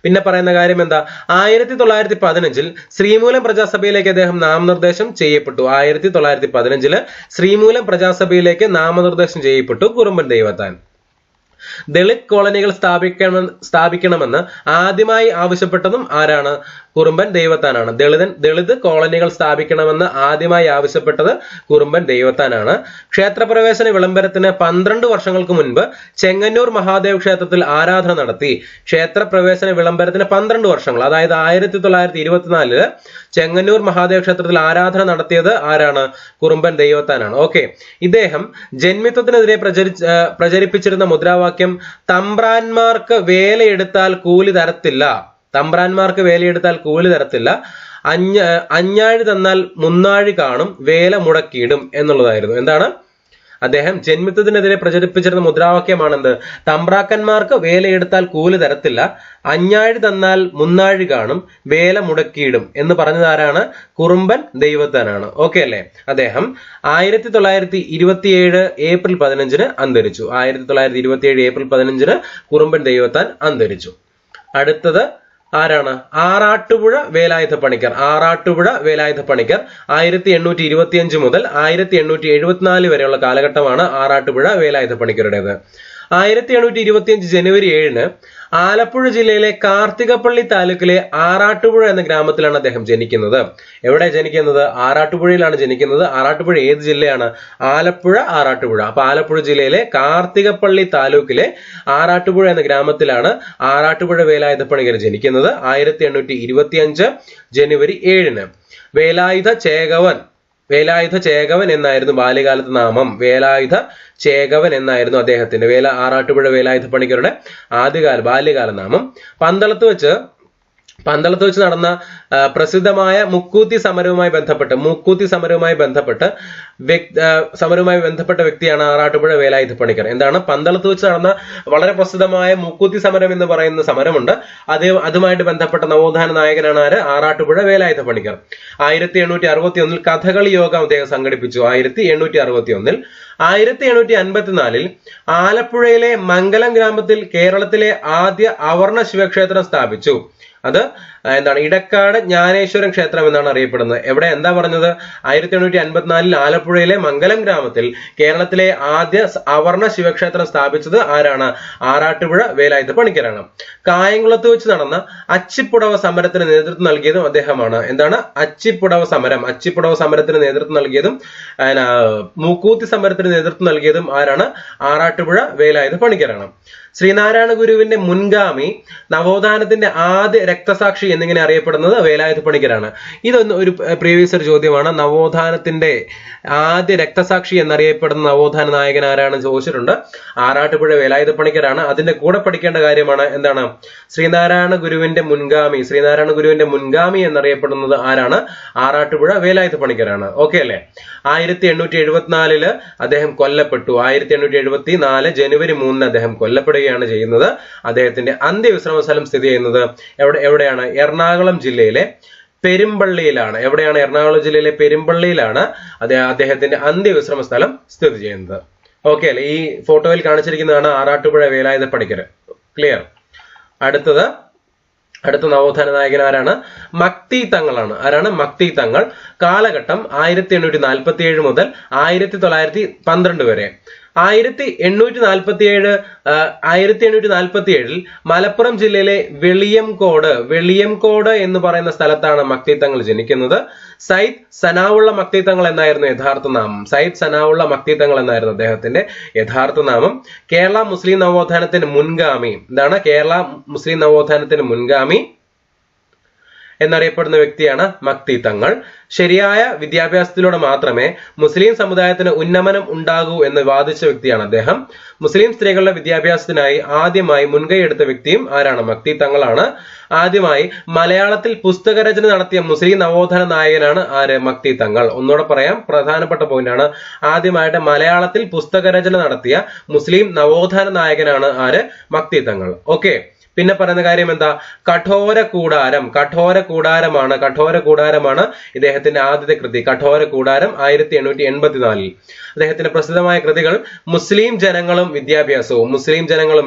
പിന്നെ പറയുന്ന കാര്യം എന്താ? 1915 ശ്രീമൂലം പ്രജാസഭയിലേക്ക് അദ്ദേഹം നാമനിർദ്ദേശം ചെയ്യപ്പെട്ടു. 1915 ശ്രീമൂലം പ്രജാസഭയിലേക്ക് നാമനിർദ്ദേശം ചെയ്യപ്പെട്ടു കുറുമ്പൻ ദൈവത്താൻ. ദളിത് കോളനികൾ സ്ഥാപിക്കണമെന്ന് ആദ്യമായി ആവശ്യപ്പെട്ടതും ആരാണ്? കുറുമ്പൻ ദൈവത്താനാണ്. ദളിത് കോളനികൾ സ്ഥാപിക്കണമെന്ന് ആദ്യമായി ആവശ്യപ്പെട്ടത് കുറുമ്പൻ ദൈവത്താനാണ്. ക്ഷേത്രപ്രവേശന വിളംബരത്തിന് 12 വർഷങ്ങൾക്ക് മുൻപ് ചെങ്ങന്നൂർ മഹാദേവ് ക്ഷേത്രത്തിൽ ആരാധന നടത്തി. ക്ഷേത്രപ്രവേശന വിളംബരത്തിന് 12 വർഷങ്ങൾ, അതായത് 1924 ചെങ്ങന്നൂർ മഹാദേവ് ക്ഷേത്രത്തിൽ ആരാധന നടത്തിയത് ആരാണ്? കുറുമ്പൻ ദൈവത്താനാണ്. ഓക്കെ. ഇദ്ദേഹം ജന്മിത്വത്തിനെതിരെ പ്രചരിപ്പിച്ചിരുന്ന മുദ്രാവാക്യം തമ്പ്രാന്മാർക്ക് വേലയെടുത്താൽ കൂലി തരത്തില്ല. അഞ്ഞാഴി തന്നാൽ മുന്നാഴി കാണും, വേല മുടക്കിയിടും എന്നുള്ളതായിരുന്നു. എന്താണ്? അദ്ദേഹം ജന്മിത്വത്തിനെതിരെ പ്രചരിപ്പിച്ചിരുന്ന മുദ്രാവാക്യമാണെന്ത്? തമ്പ്രാക്കന്മാർക്ക് വേലയെടുത്താൽ കൂലി തരത്തില്ല, അഞ്ഞാഴി തന്നാൽ മുന്നാഴി കാണും, വേല മുടക്കിയിടും എന്ന് പറഞ്ഞതാരാണ്? കുറുമ്പൻ ദൈവത്താനാണ്. ഓക്കെ അല്ലേ? അദ്ദേഹം 1927 ഏപ്രിൽ 15 അന്തരിച്ചു. 1927 ഏപ്രിൽ 15 കുറുമ്പൻ ദൈവത്താൻ അന്തരിച്ചു. അടുത്തത് ആരാണ്? ആറാട്ടുപുഴ വേലായുധ പണിക്കർ. ആറാട്ടുപുഴ വേലായുധ പണിക്കർ 1825 മുതൽ 1874 വരെയുള്ള കാലഘട്ടമാണ് ആറാട്ടുപുഴ വേലായുധ പണിക്കരുടേത്. 1825 ജനുവരി 7 ആലപ്പുഴ ജില്ലയിലെ കാർത്തികപ്പള്ളി താലൂക്കിലെ ആറാട്ടുപുഴ എന്ന ഗ്രാമത്തിലാണ് അദ്ദേഹം ജനിക്കുന്നത്. എവിടെ ജനിക്കുന്നത്? ആറാട്ടുപുഴയിലാണ് ജനിക്കുന്നത്. ആറാട്ടുപുഴ ഏത് ജില്ലയാണ്? ആലപ്പുഴ, ആറാട്ടുപുഴ. അപ്പൊ ആലപ്പുഴ ജില്ലയിലെ കാർത്തികപ്പള്ളി താലൂക്കിലെ ആറാട്ടുപുഴ എന്ന ഗ്രാമത്തിലാണ് ആറാട്ടുപുഴ വേലായുധ പണിക്കർ ജനിക്കുന്നത്. 1825 ജനുവരി 7 വേലായുധ ചേകവൻ എന്നായിരുന്നു ബാല്യകാലത്ത് നാമം. വേലായുധ ചേകവൻ എന്നായിരുന്നു അദ്ദേഹത്തിന്റെ ആറാട്ടുപുഴ വേലായുധ പണിക്കരുടെ ബാല്യകാല നാമം. പന്തളത്ത് വെച്ച് നടന്ന പ്രസിദ്ധമായ മുക്കൂത്തി സമരവുമായി ബന്ധപ്പെട്ട വ്യക്തിയാണ് ആറാട്ടുപുഴ വേലായുധ പണിക്കർ. എന്താണ്? പന്തളത്ത് വെച്ച് നടന്ന വളരെ പ്രസിദ്ധമായ മുക്കൂത്തി സമരം എന്ന് പറയുന്ന സമരമുണ്ട്. അതുമായിട്ട് ബന്ധപ്പെട്ട നവോത്ഥാന നായകനാണ് ആര്? ആറാട്ടുപുഴ വേലായുധ പണിക്കർ. 1861 കഥകളി യോഗം അദ്ദേഹം സംഘടിപ്പിച്ചു. 1861 1854 ആലപ്പുഴയിലെ മംഗലം ഗ്രാമത്തിൽ കേരളത്തിലെ ആദ്യ അവർണ ശിവക്ഷേത്രം സ്ഥാപിച്ചു. അത് എന്താണ്? ഇടക്കാട് ജ്ഞാനേശ്വരം ക്ഷേത്രം എന്നാണ് അറിയപ്പെടുന്നത്. എവിടെ? എന്താ പറഞ്ഞത്? 1854 ആലപ്പുഴയിലെ മംഗലം ഗ്രാമത്തിൽ കേരളത്തിലെ ആദ്യ അവർണ ശിവക്ഷേത്രം സ്ഥാപിച്ചത് ആരാണ്? ആറാട്ടുപുഴ വേലായുധ പണിക്കരാണ്. കായംകുളത്ത് വെച്ച് നടന്ന അച്ചിപ്പുടവ സമരത്തിന് നേതൃത്വം നൽകിയതും അദ്ദേഹമാണ്. എന്താണ്? അച്ചിപ്പുടവ സമരത്തിന് നേതൃത്വം നൽകിയതും മൂക്കൂത്തി സമരത്തിന് നേതൃത്വം നൽകിയതും ആരാണ്? ആറാട്ടുപുഴ വേലായുധ പണിക്കരാണ്. ശ്രീനാരായണ ഗുരുവിന്റെ മുൻഗാമി, നവോത്ഥാനത്തിന്റെ ആദ്യ രക്തസാക്ഷി എന്നിങ്ങനെ അറിയപ്പെടുന്നത് വേലായുധ പണിക്കരാണ്. ഇതൊന്ന് ഒരു പ്രീവിയസ് ഒരു ചോദ്യമാണ്. നവോത്ഥാനത്തിന്റെ ആദ്യ രക്തസാക്ഷി എന്നറിയപ്പെടുന്ന നവോത്ഥാന നായകൻ ആരാണ് ചോദിച്ചിട്ടുണ്ട്. ആറാട്ടുപുഴ വേലായുധ പണിക്കരാണ്. അതിന്റെ കൂടെ പഠിക്കേണ്ട കാര്യമാണ് എന്താണ്? ശ്രീനാരായണ ഗുരുവിന്റെ മുൻഗാമി എന്നറിയപ്പെടുന്നത് ആരാണ്? ആറാട്ടുപുഴ വേലായുധ പണിക്കരാണ്. ഓക്കെ അല്ലെ? 1874 അദ്ദേഹം കൊല്ലപ്പെട്ടു. 1874 ജനുവരി 3 അദ്ദേഹം കൊല്ലപ്പെടുകയാണ് ചെയ്യുന്നത്. അദ്ദേഹത്തിന്റെ അന്ത്യവിശ്രമ സ്ഥലം സ്ഥിതി ചെയ്യുന്നത് എവിടെയാണ്? എറണാകുളം ജില്ലയിലെ പെരുമ്പള്ളിയിലാണ്. എവിടെയാണ്? എറണാകുളം ജില്ലയിലെ പെരുമ്പള്ളിയിലാണ് അദ്ദേഹത്തിന്റെ അന്ത്യവിശ്രമ സ്ഥലം സ്ഥിതി ചെയ്യുന്നത്. ഓക്കെ അല്ലെ? ഈ ഫോട്ടോയിൽ കാണിച്ചിരിക്കുന്നതാണ് ആറാട്ടുപുഴ വേലായുധ പണിക്കർ. ക്ലിയർ? അടുത്ത നവോത്ഥാന നായകൻ ആരാണ്? മക്തി തങ്ങളാണ്. ആരാണ്? മക്തി തങ്ങൾ. കാലഘട്ടം 1847 മുതൽ 1912 വരെ. 1847 മലപ്പുറം ജില്ലയിലെ വെളിയംകോട് എന്ന് പറയുന്ന സ്ഥലത്താണ് മക്തി തങ്ങൾ ജനിക്കുന്നത്. സയ്യിദ് സനാവുള്ള മക്തി തങ്ങൾ എന്നായിരുന്നു യഥാർത്ഥ നാമം. അദ്ദേഹത്തിന്റെ യഥാർത്ഥ നാമം. കേരള മുസ്ലിം നവോത്ഥാനത്തിന്റെ മുൻഗാമി. എന്താണ്? കേരള മുസ്ലിം നവോത്ഥാനത്തിന്റെ മുൻഗാമി എന്നറിയപ്പെടുന്ന വ്യക്തിയാണ് മക്തി തങ്ങൾ. ശരിയായ വിദ്യാഭ്യാസത്തിലൂടെ മാത്രമേ മുസ്ലിം സമുദായത്തിന് ഉന്നമനം ഉണ്ടാകൂ എന്ന് വാദിച്ച വ്യക്തിയാണ് അദ്ദേഹം. മുസ്ലിം സ്ത്രീകളുടെ വിദ്യാഭ്യാസത്തിനായി ആദ്യമായി മുൻകൈയെടുത്ത വ്യക്തിയും ആരാണ്? മക്തി തങ്ങളാണ്. ആദ്യമായി മലയാളത്തിൽ പുസ്തകരചന നടത്തിയ മുസ്ലിം നവോത്ഥാന നായകനാണ് ആര്? മക്തി തങ്ങൾ. ഒന്നുകൂടെ പറയാം, പ്രധാനപ്പെട്ട പോയിന്റാണ്. ആദ്യമായിട്ട് മലയാളത്തിൽ പുസ്തകരചന നടത്തിയ മുസ്ലിം നവോത്ഥാന നായകനാണ് ആര്? മക്തി തങ്ങൾ. ഓക്കെ. പിന്നെ പറയുന്ന കാര്യം എന്താ? കഠോര കൂടാരമാണ് ഇദ്ദേഹത്തിന്റെ ആദ്യത്തെ കൃതി. കഠോര കൂടാരം 1884. അദ്ദേഹത്തിന്റെ പ്രസിദ്ധമായ കൃതികൾ മുസ്ലിം ജനങ്ങളും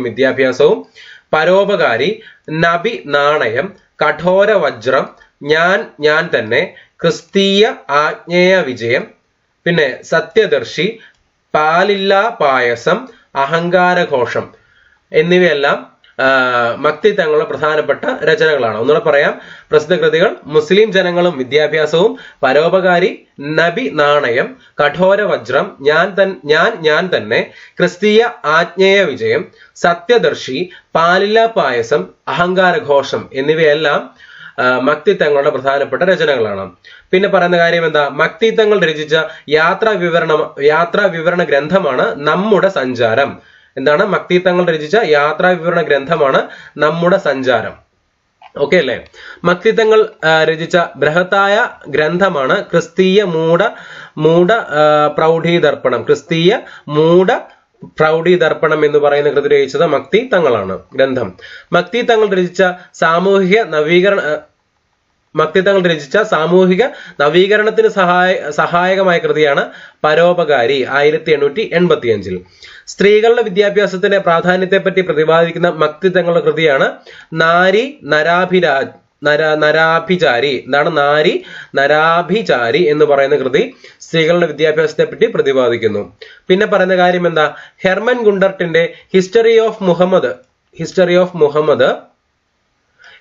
വിദ്യാഭ്യാസവും, പരോപകാരി, നബി നാണയം, കഠോര വജ്രം, ഞാൻ തന്നെ, ക്രിസ്തീയ ആജ്ഞേയ വിജയം, പിന്നെ സത്യദർശി, പാലില്ലാ പായസം, അഹങ്കാരഘോഷം എന്നിവയെല്ലാം മക്തി തങ്ങളുടെ പ്രധാനപ്പെട്ട രചനകളാണ്. ഒന്നുകൂടെ പറയാം. പ്രസിദ്ധ കൃതികൾ മുസ്ലിം ജനങ്ങളും വിദ്യാഭ്യാസവും, പരോപകാരി, നബി നാണയം, കഠോര വജ്രം, ഞാൻ തന്നെ, ക്രിസ്തീയ ആജ്ഞേയ വിജയം, സത്യദർശി, പാലില്ലാ പായസം, അഹങ്കാരഘോഷം എന്നിവയെല്ലാം മക്തി തങ്ങളുടെ പ്രധാനപ്പെട്ട രചനകളാണ്. പിന്നെ പറയുന്ന കാര്യം എന്താ? മക്തി തങ്ങൾ രചിച്ച യാത്രാ വിവരണ ഗ്രന്ഥമാണ് നമ്മുടെ സഞ്ചാരം. എന്താണ്? മക്തി തങ്ങൾ രചിച്ച യാത്രാ വിവരണ ഗ്രന്ഥമാണ് നമ്മുടെ സഞ്ചാരം. ഓക്കെ അല്ലേ? മക്തിത്തങ്ങൾ രചിച്ച ബൃഹത്തായ ഗ്രന്ഥമാണ് ക്രിസ്തീയ മൂഢ പ്രൗഢീദർപ്പണം. ക്രിസ്തീയ മൂഢ പ്രൗഢീദർപ്പണം എന്ന് പറയുന്ന കൃതി രചിച്ചത് മക്തി തങ്ങളാണ് ഗ്രന്ഥം. മക്തി തങ്ങൾ രചിച്ച സാമൂഹിക നവീകരണത്തിന് സഹായകമായ കൃതിയാണ് പരോപകാരി 1885. സ്ത്രീകളുടെ വിദ്യാഭ്യാസത്തിന്റെ പ്രാധാന്യത്തെപ്പറ്റി പ്രതിപാദിക്കുന്ന മക്തി തങ്ങളുടെ കൃതിയാണ് നാരി നരാഭിചാരി. എന്താണ് നാരി നരാഭിചാരി എന്ന് പറയുന്ന കൃതി? സ്ത്രീകളുടെ വിദ്യാഭ്യാസത്തെ പറ്റി പ്രതിപാദിക്കുന്നു. പിന്നെ പറയുന്ന കാര്യം എന്താ? ഹെർമൻ ഗുണ്ടർട്ടിന്റെ ഹിസ്റ്ററി ഓഫ് മുഹമ്മദ്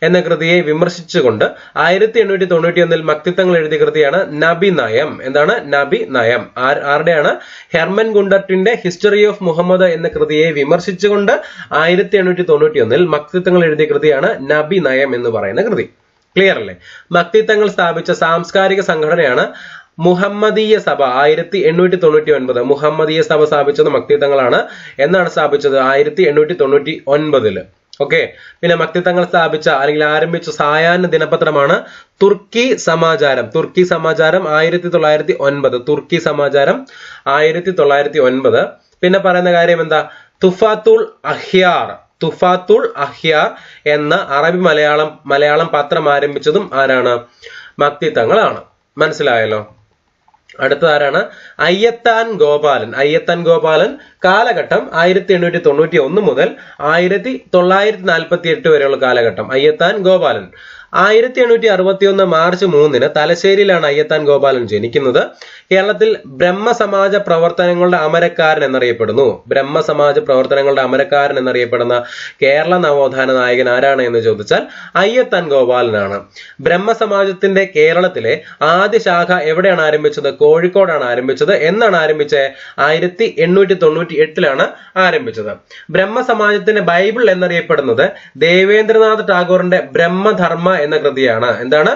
എന്ന കൃതിയെ വിമർശിച്ചുകൊണ്ട് 1891 മക്തിത്തങ്ങൾ എഴുതിയ കൃതിയാണ് നബി നയം. എന്താണ് നബി നയം? ആരുടെയാണ്? ഹെർമൻ ഗുണ്ടർട്ടിന്റെ ഹിസ്റ്ററി ഓഫ് മുഹമ്മദ് എന്ന കൃതിയെ വിമർശിച്ചുകൊണ്ട് 1891 മക്തിത്തങ്ങൾ എഴുതിയ കൃതിയാണ് നബി നയം എന്ന് പറയുന്ന കൃതി. ക്ലിയർ അല്ലേ? മക്തിത്തങ്ങൾ സ്ഥാപിച്ച സാംസ്കാരിക സംഘടനയാണ് മുഹമ്മദീയ സഭ. 1899 മുഹമ്മദീയ സഭ സ്ഥാപിച്ചത് മക്തിത്തങ്ങളാണ്. എന്നാണ് സ്ഥാപിച്ചത്? 1899. ഓക്കെ. പിന്നെ മക്തിത്തങ്ങൾ സ്ഥാപിച്ച അല്ലെങ്കിൽ ആരംഭിച്ച സായാഹ്ന ദിനപത്രമാണ് തുർക്കി സമാചാരം. 1909. തുർക്കി സമാചാരം 1909. പിന്നെ പറയുന്ന കാര്യം എന്താ? തുഫാത്തുൽ അഹ്യാർ എന്ന അറബി മലയാളം പത്രം ആരംഭിച്ചതും ആരാണ്? മക്തിത്തങ്ങളാണ്. മനസ്സിലായല്ലോ? അടുത്തതാരാണ്? അയ്യത്താൻ ഗോപാലൻ. കാലഘട്ടം 1891 മുതൽ 1948 വരെയുള്ള കാലഘട്ടം. അയ്യത്താൻ ഗോപാലൻ 1861 മാർച്ച് 3 തലശ്ശേരിയിലാണ് അയ്യത്താൻ ഗോപാലൻ ജനിക്കുന്നത്. കേരളത്തിൽ ബ്രഹ്മസമാജ പ്രവർത്തനങ്ങളുടെ അമരക്കാരൻ എന്നറിയപ്പെടുന്ന കേരള നവോത്ഥാന നായകൻ ആരാണ് എന്ന് ചോദിച്ചാൽ അയ്യത്താൻ ഗോപാലനാണ്. ബ്രഹ്മസമാജത്തിന്റെ കേരളത്തിലെ ആദ്യ ശാഖ എവിടെയാണ് ആരംഭിച്ചത്? കോഴിക്കോടാണ് ആരംഭിച്ചത്. എന്നാണ് ആരംഭിച്ചത്? 1898 ആരംഭിച്ചത്. ബ്രഹ്മസമാജത്തിന്റെ ബൈബിൾ എന്നറിയപ്പെടുന്നത് ദേവേന്ദ്രനാഥ് ടാഗോറിന്റെ ബ്രഹ്മധർമ്മ എന്ന കൃതിയാണ്. എന്താണ്?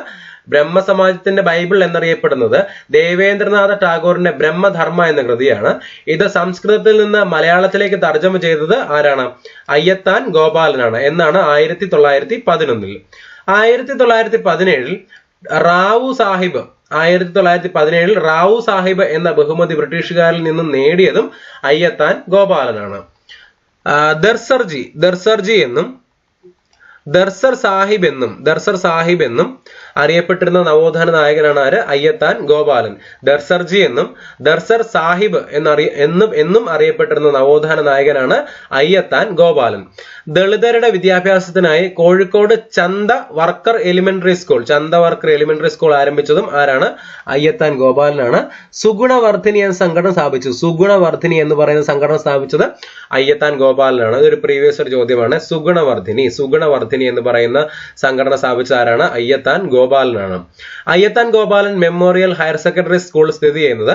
ബ്രഹ്മസമാജത്തിന്റെ ബൈബിൾ എന്നറിയപ്പെടുന്നത് ദേവേന്ദ്രനാഥ ടാഗോറിന്റെ ബ്രഹ്മധർമ്മ എന്ന കൃതിയാണ്. ഇത് സംസ്കൃതത്തിൽ നിന്ന് മലയാളത്തിലേക്ക് തർജ്ജമ ചെയ്തത് ആരാണ്? അയ്യത്താൻ ഗോപാലനാണ്. എന്നാണ് 1911. 1917 റാവു സാഹിബ് എന്ന ബഹുമതി ബ്രിട്ടീഷുകാരിൽ നിന്നും നേടിയതും അയ്യത്താൻ ഗോപാലനാണ്. ദർസർ സാഹിബ് എന്നും അറിയപ്പെട്ടിരുന്ന നവോത്ഥാന നായകനാണ് ആര്? അയ്യത്താൻ ഗോപാലൻ. ദർസർജി എന്നും ദർസർ സാഹിബ് എന്നും അറിയപ്പെട്ടിരുന്ന നവോത്ഥാന നായകനാണ് അയ്യത്താൻ ഗോപാലൻ. ദളിതരുടെ വിദ്യാഭ്യാസത്തിനായി കോഴിക്കോട് ചന്ത വർക്കർ എലിമെന്ററി സ്കൂൾ ആരംഭിച്ചതും ആരാണ്? അയ്യത്താൻ ഗോപാലനാണ്. സുഗുണവർദ്ധിനി എന്ന സംഘടന സ്ഥാപിച്ചു. സുഗുണവർദ്ധിനി എന്ന് പറയുന്ന സംഘടന സ്ഥാപിച്ചത് അയ്യത്താൻ ഗോപാലനാണ്. ഇതൊരു പ്രീവിയസ് ഒരു ചോദ്യമാണ്. സുഗുണവർദ്ധിനി എന്ന് പറയുന്ന സംഘടന സ്ഥാപിച്ച ആരാണ്? അയ്യത്താൻ ഗോപാലനാണ്. Ayyathan Gopalan memorial higher secondary school സ്ഥിതി ചെയ്യുന്നത്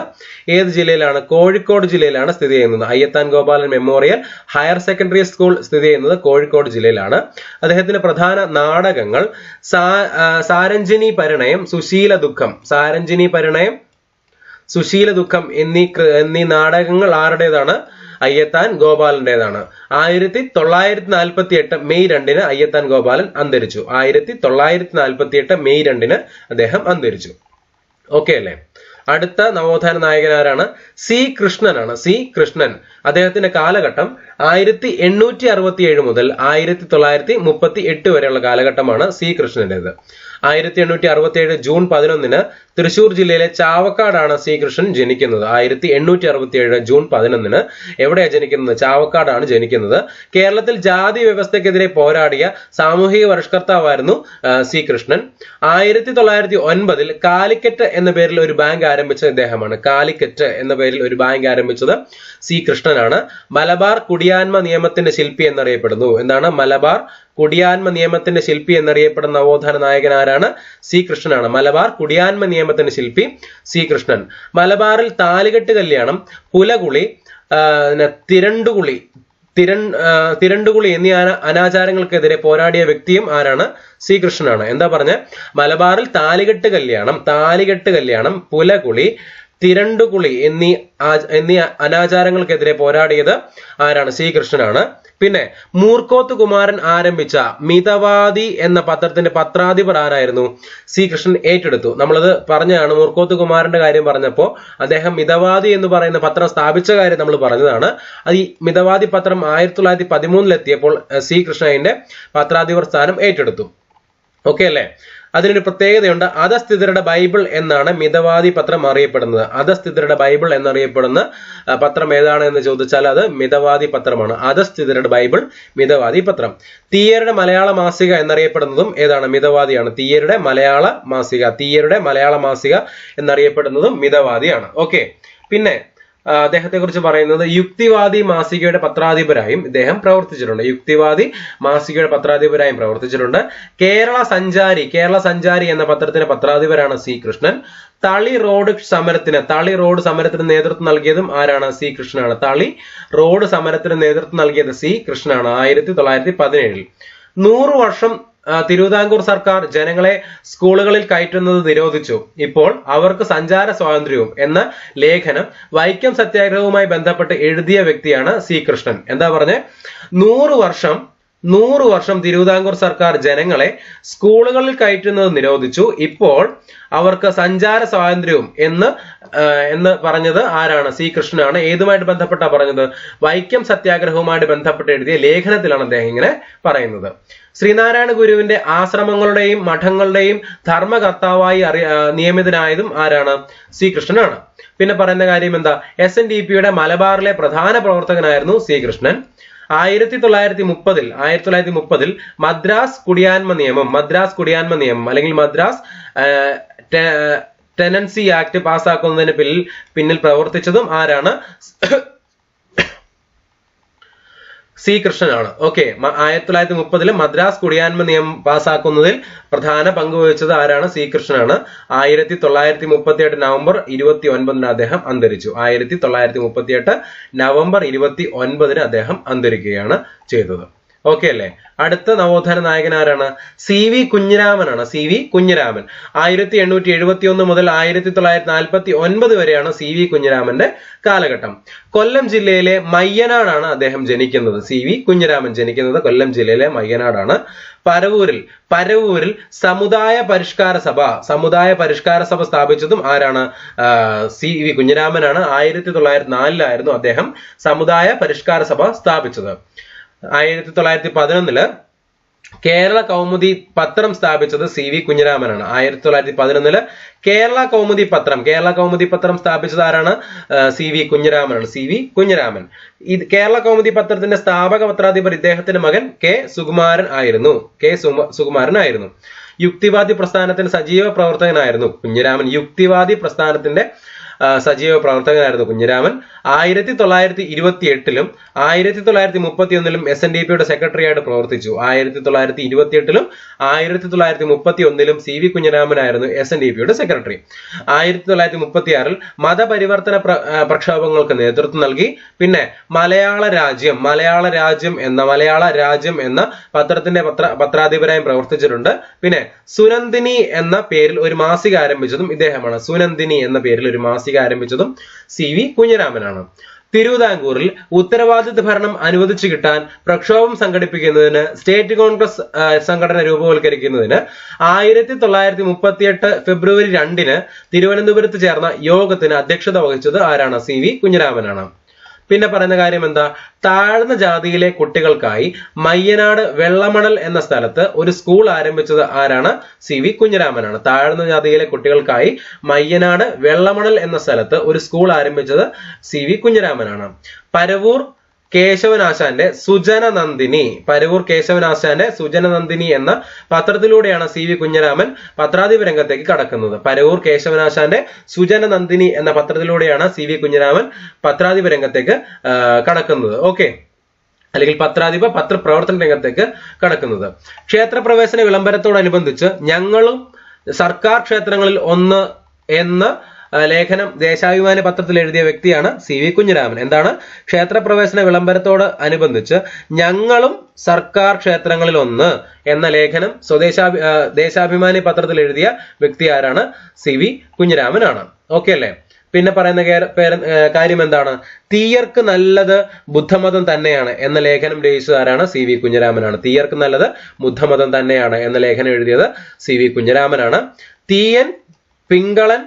ഏത് ജില്ലയിലാണ്? കോഴിക്കോട് ജില്ലയിലാണ് സ്ഥിതി ചെയ്യുന്നത്. Ayyathan Gopalan memorial higher secondary school സ്ഥിതി ചെയ്യുന്നത് കോഴിക്കോട് ജില്ലയിലാണ്. അദ്ദേഹത്തിന്റെ പ്രധാന നാടകങ്ങൾ സാരഞ്ജിനി പരിണയം, സുശീല ദുഃഖം എന്നീ നാടകങ്ങൾ ആരുടേതാണ്? അയ്യത്താൻ ഗോപാലന്റേതാണ്. 1948 മെയ് 2 അയ്യത്താൻ ഗോപാലൻ അന്തരിച്ചു. 1948 മെയ് 2 അദ്ദേഹം അന്തരിച്ചു. ഓക്കെ അല്ലേ? അടുത്ത നവോത്ഥാന നായകൻ ആരാണ്? സി കൃഷ്ണൻ. അദ്ദേഹത്തിന്റെ കാലഘട്ടം 1867 മുതൽ 1938 വരെയുള്ള കാലഘട്ടമാണ് സി കൃഷ്ണന്റേത്. 1867 ജൂൺ 11 തൃശൂർ ജില്ലയിലെ ചാവക്കാടാണ് സി കൃഷ്ണൻ ജനിക്കുന്നത്. 1867 ജൂൺ 11 എവിടെയാണ് ജനിക്കുന്നത്? ചാവക്കാടാണ് ജനിക്കുന്നത്. കേരളത്തിൽ ജാതി വ്യവസ്ഥക്കെതിരെ പോരാടിയ സാമൂഹിക പരിഷ്കർത്താവായിരുന്നു സി കൃഷ്ണൻ. 1909 കാലിക്കറ്റ് എന്ന പേരിൽ ഒരു ബാങ്ക് ആരംഭിച്ച ഇദ്ദേഹമാണ്. കാലിക്കറ്റ് എന്ന പേരിൽ ഒരു ബാങ്ക് ആരംഭിച്ചത് സി കൃഷ്ണനാണ്. മലബാർ കുടിയാന്മ നിയമത്തിന്റെ ശില്പി എന്നറിയപ്പെടുന്നു. എന്താണ്? മലബാർ കുടിയാന്മ നിയമത്തിന്റെ ശില്പി എന്നറിയപ്പെടുന്ന നവോത്ഥാന നായകൻ ആരാണ്? സി കൃഷ്ണനാണ്. മലബാർ കുടിയാന്മ നിയമത്തിന്റെ ശില്പി സി കൃഷ്ണൻ. മലബാറിൽ താലികെട്ട് കല്യാണം, പുലകുളി, തിരണ്ടുകുളി എന്നീ അനാചാരങ്ങൾക്കെതിരെ പോരാടിയ വ്യക്തിയും ആരാണ്? സി കൃഷ്ണനാണ്. എന്താ പറഞ്ഞ? മലബാറിൽ താലികെട്ട് കല്യാണം, പുലകുളി, തിരണ്ടുകുളി എന്നീ അനാചാരങ്ങൾക്കെതിരെ പോരാടിയത് ആരാണ്? ശ്രീകൃഷ്ണനാണ്. പിന്നെ മൂർക്കോത്ത് കുമാരൻ ആരംഭിച്ച മിതവാദി എന്ന പത്രത്തിന്റെ പത്രാധിപർ ആരായിരുന്നു? ശ്രീകൃഷ്ണൻ ഏറ്റെടുത്തു. നമ്മളത് പറഞ്ഞതാണ്. മൂർക്കോത്ത് കുമാരന്റെ കാര്യം പറഞ്ഞപ്പോൾ അദ്ദേഹം മിതവാദി എന്ന് പറയുന്ന പത്രം സ്ഥാപിച്ച കാര്യം നമ്മൾ പറഞ്ഞതാണ്. അത് ഈ മിതവാദി പത്രം 1913 ശ്രീകൃഷ്ണൻ അതിന്റെ പത്രാധിപർ സ്ഥാനം ഏറ്റെടുത്തു. ഓക്കെ അല്ലേ? അതിനൊരു പ്രത്യേകതയുണ്ട്. അധസ്ഥിതരുടെ ബൈബിൾ എന്നാണ് മിതവാദി പത്രം അറിയപ്പെടുന്നത്. അധസ്ഥിതരുടെ ബൈബിൾ എന്നറിയപ്പെടുന്ന പത്രം ഏതാണ് എന്ന് ചോദിച്ചാൽ അത് മിതവാദി പത്രമാണ്. അധസ്ഥിതരുടെ ബൈബിൾ മിതവാദി പത്രം. തീയരുടെ മലയാള മാസിക എന്നറിയപ്പെടുന്നതും ഏതാണ്? മിതവാദിയാണ്. തീയരുടെ മലയാള മാസിക എന്നറിയപ്പെടുന്നതും മിതവാദിയാണ്. ഓക്കെ. പിന്നെ അദ്ദേഹത്തെ കുറിച്ച് പറയുന്നത് യുക്തിവാദി മാസികയുടെ പത്രാധിപരായും ഇദ്ദേഹം പ്രവർത്തിച്ചിട്ടുണ്ട്. കേരള സഞ്ചാരി എന്ന പത്രത്തിന്റെ പത്രാധിപരാണ് ശ്രീകൃഷ്ണൻ. തളി റോഡ് സമരത്തിന് നേതൃത്വം നൽകിയതും ആരാണ്? ശ്രീകൃഷ്ണനാണ്. തളി റോഡ് സമരത്തിന് നേതൃത്വം നൽകിയത് ശ്രീകൃഷ്ണനാണ് 1917. 100 വർഷം തിരുവിതാംകൂർ സർക്കാർ ജനങ്ങളെ സ്കൂളുകളിൽ കയറ്റുന്നത് നിരോധിച്ചു. ഇപ്പോൾ അവർക്ക് സഞ്ചാര സ്വാതന്ത്ര്യവും എന്ന ലേഖനം വൈക്കം സത്യാഗ്രഹവുമായി ബന്ധപ്പെട്ട് എഴുതിയ വ്യക്തിയാണ് ശ്രീകൃഷ്ണൻ. എന്താ പറഞ്ഞേ? 100 വർഷം തിരുവിതാംകൂർ സർക്കാർ ജനങ്ങളെ സ്കൂളുകളിൽ കയറ്റുന്നത് നിരോധിച്ചു. ഇപ്പോൾ അവർക്ക് സഞ്ചാര സ്വാതന്ത്ര്യവും എന്ന് പറഞ്ഞത് ആരാണ്? ശ്രീകൃഷ്ണനാണ്. ഏതുമായിട്ട് ബന്ധപ്പെട്ടാ പറഞ്ഞത്? വൈക്കം സത്യാഗ്രഹവുമായിട്ട് ബന്ധപ്പെട്ട് എഴുതിയ ലേഖനത്തിലാണ് അദ്ദേഹം ഇങ്ങനെ പറയുന്നത്. ശ്രീനാരായണ ഗുരുവിന്റെ ആശ്രമങ്ങളുടെയും മഠങ്ങളുടെയും ധർമ്മകർത്താവായി നിയമിതനായതും ആരാണ്? ശ്രീകൃഷ്ണനാണ്. പിന്നെ പറയുന്ന കാര്യം എന്താ? SNDPയുടെ മലബാറിലെ പ്രധാന പ്രവർത്തകനായിരുന്നു ശ്രീകൃഷ്ണൻ. 1930 മദ്രാസ് കുടിയാന്മ നിയമം അല്ലെങ്കിൽ മദ്രാസ് ടെനൻസി ആക്ട് പാസ്സാക്കുന്നതിന് പിന്നിൽ പ്രവർത്തിച്ചതും ആരാണ്? ശ്രീകൃഷ്ണനാണ്. ഓക്കെ. 1930 മദ്രാസ് കുടിയാന്മ നിയമം പാസ്സാക്കുന്നതിൽ പ്രധാന പങ്ക് വഹിച്ചത് ആരാണ്? ശ്രീകൃഷ്ണനാണ്. 1938 നവംബർ 29 അദ്ദേഹം അന്തരിച്ചു. 1938 നവംബർ 29 അദ്ദേഹം അന്തരിക്കുകയാണ് ചെയ്തത്. ഓക്കെ അല്ലേ? അടുത്ത നവോത്ഥാന നായകൻ ആരാണ്? CV കുഞ്ഞിരാമനാണ്. CV കുഞ്ഞിരാമൻ 1871 മുതൽ 1949 വരെയാണ് CV കുഞ്ഞിരാമന്റെ കാലഘട്ടം. കൊല്ലം ജില്ലയിലെ മയ്യനാടാണ് അദ്ദേഹം ജനിക്കുന്നത്. CV കുഞ്ഞിരാമൻ ജനിക്കുന്നത് കൊല്ലം ജില്ലയിലെ മയ്യനാടാണ്. പരവൂരിൽ സമുദായ പരിഷ്കാര സഭ സ്ഥാപിച്ചതും ആരാണ്? CV കുഞ്ഞിരാമനാണ്. 1904 അദ്ദേഹം സമുദായ പരിഷ്കാര സഭ സ്ഥാപിച്ചത്. 1911 കേരള കൗമുദി പത്രം സ്ഥാപിച്ചത് CV കുഞ്ഞിരാമനാണ്. 1911 കേരള കൗമുദി പത്രം സ്ഥാപിച്ചത് ആരാണ്? CV കുഞ്ഞിരാമനാണ്. CV കുഞ്ഞിരാമൻ. കേരള കൗമുദി പത്രത്തിന്റെ സ്ഥാപക പത്രാധിപർ ഇദ്ദേഹത്തിന്റെ മകൻ K സുകുമാരൻ ആയിരുന്നു. യുക്തിവാദി പ്രസ്ഥാനത്തിന്റെ സജീവ പ്രവർത്തകനായിരുന്നു കുഞ്ഞിരാമൻ. സജീവ പ്രവർത്തകനായിരുന്നു കുഞ്ഞിരാമൻ. 1928 1931 SNDPയുടെ സെക്രട്ടറി ആയിട്ട് പ്രവർത്തിച്ചു. 1928 1931 CV കുഞ്ഞിരാമനായിരുന്നു SNDPയുടെ സെക്രട്ടറി. 1936 മതപരിവർത്തന പ്രക്ഷോഭങ്ങൾക്ക് നേതൃത്വം നൽകി. പിന്നെ മലയാള രാജ്യം എന്ന പത്രത്തിന്റെ പത്രാധിപരായും പ്രവർത്തിച്ചിട്ടുണ്ട്. പിന്നെ സുനന്ദിനി എന്ന പേരിൽ ഒരു മാസിക ആരംഭിച്ചതും ഇദ്ദേഹമാണ്. CV കുഞ്ഞിരാമനാണ്. തിരുവിതാംകൂറിൽ ഉത്തരവാദിത്ത ഭരണം അനുവദിച്ചു കിട്ടാൻ പ്രക്ഷോഭം സംഘടിപ്പിക്കുന്നതിന് സ്റ്റേറ്റ് കോൺഗ്രസ് സംഘടന രൂപവൽക്കരിക്കുന്നതിന് 1938 ഫെബ്രുവരി 2 തിരുവനന്തപുരത്ത് ചേർന്ന യോഗത്തിന് അധ്യക്ഷത വഹിച്ചത് ആരാണ്? CV കുഞ്ഞിരാമനാണ്. പിന്നെ പറയുന്ന കാര്യം എന്താ? താഴ്ന്ന ജാതിയിലെ കുട്ടികൾക്കായി മയ്യനാട് വെള്ളമണൽ എന്ന സ്ഥലത്ത് ഒരു സ്കൂൾ ആരംഭിച്ചത് ആരാണ്? CV കുഞ്ഞിരാമനാണ്. താഴ്ന്ന ജാതിയിലെ കുട്ടികൾക്കായി മയ്യനാട് വെള്ളമണൽ എന്ന സ്ഥലത്ത് ഒരു സ്കൂൾ ആരംഭിച്ചത് CV കുഞ്ഞിരാമനാണ്. പരവൂർ കേശവനാശാന്റെ സുജനനന്ദിനി എന്ന പത്രത്തിലൂടെയാണ് CV കുഞ്ഞിരാമൻ പത്രാധിപ രംഗത്തേക്ക് കടക്കുന്നത്. പരവൂർ കേശവനാശാന്റെ സുജനനന്ദിനി എന്ന പത്രത്തിലൂടെയാണ് CV കുഞ്ഞിരാമൻ പത്രാധിപ രംഗത്തേക്ക് കടക്കുന്നത്. ഓക്കെ, അല്ലെങ്കിൽ പത്രപ്രവർത്തന രംഗത്തേക്ക് കടക്കുന്നത്. ക്ഷേത്രപ്രവേശന വിളംബരത്തോടനുബന്ധിച്ച് ഞങ്ങളും സർക്കാർ ക്ഷേത്രങ്ങളിൽ ഒന്ന് എന്ന ലേഖനം ദേശാഭിമാനി പത്രത്തിൽ എഴുതിയ വ്യക്തിയാണ് CV കുഞ്ഞിരാമൻ. എന്താണ്? ക്ഷേത്രപ്രവേശന വിളംബരത്തോട് അനുബന്ധിച്ച് ഞങ്ങളും സർക്കാർ ക്ഷേത്രങ്ങളിൽ ഒന്ന് എന്ന ലേഖനം ദേശാഭിമാനി പത്രത്തിൽ എഴുതിയ വ്യക്തി ആരാണ്? CV കുഞ്ഞിരാമനാണ്. ഓക്കെ അല്ലേ? പിന്നെ പറയുന്ന കാര്യം എന്താണ്? തീയർക്ക് നല്ലത് ബുദ്ധമതം തന്നെയാണ് എന്ന ലേഖനം രചിച്ചത് ആരാണ്? C V കുഞ്ഞിരാമനാണ്. തീയർക്ക് നല്ലത് ബുദ്ധമതം തന്നെയാണ് എന്ന ലേഖനം എഴുതിയത് സി വി കുഞ്ഞിരാമനാണ്. തീയൻ, പിങ്കളൻ,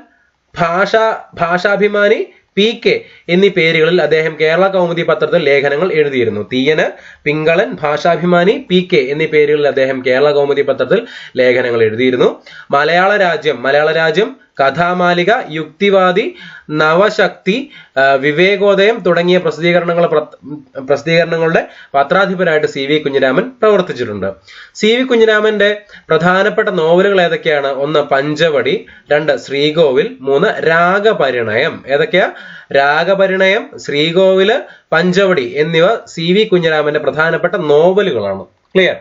ഭാഷാഭിമാനി, പി കെ എന്നീ പേരുകളിൽ അദ്ദേഹം കേരള കൗമുദി പത്രത്തിൽ ലേഖനങ്ങൾ എഴുതിയിരുന്നു. തീയന്, പിങ്കളൻ, ഭാഷാഭിമാനി, പി കെ എന്നീ പേരുകളിൽ അദ്ദേഹം കേരള കൗമുദി പത്രത്തിൽ ലേഖനങ്ങൾ എഴുതിയിരുന്നു. മലയാള രാജ്യം, കഥാമാലിക, യുക്തിവാദി, നവശക്തി, വിവേകോദയം തുടങ്ങിയ പ്രസിദ്ധീകരണങ്ങളുടെ പത്രാധിപരായിട്ട് സി വി കുഞ്ഞിരാമൻ പ്രവർത്തിച്ചിട്ടുണ്ട്. സി വി കുഞ്ഞിരാമന്റെ പ്രധാനപ്പെട്ട നോവലുകൾ ഏതൊക്കെയാണ്? 1 പഞ്ചവടി, 2 ശ്രീകോവിൽ, 3 രാഗപരിണയം. ഏതൊക്കെയാ? രാഗപരിണയം, ശ്രീകോവില്, പഞ്ചവടി എന്നിവ സി വി കുഞ്ഞിരാമന്റെ പ്രധാനപ്പെട്ട നോവലുകളാണ്. ക്ലിയർ?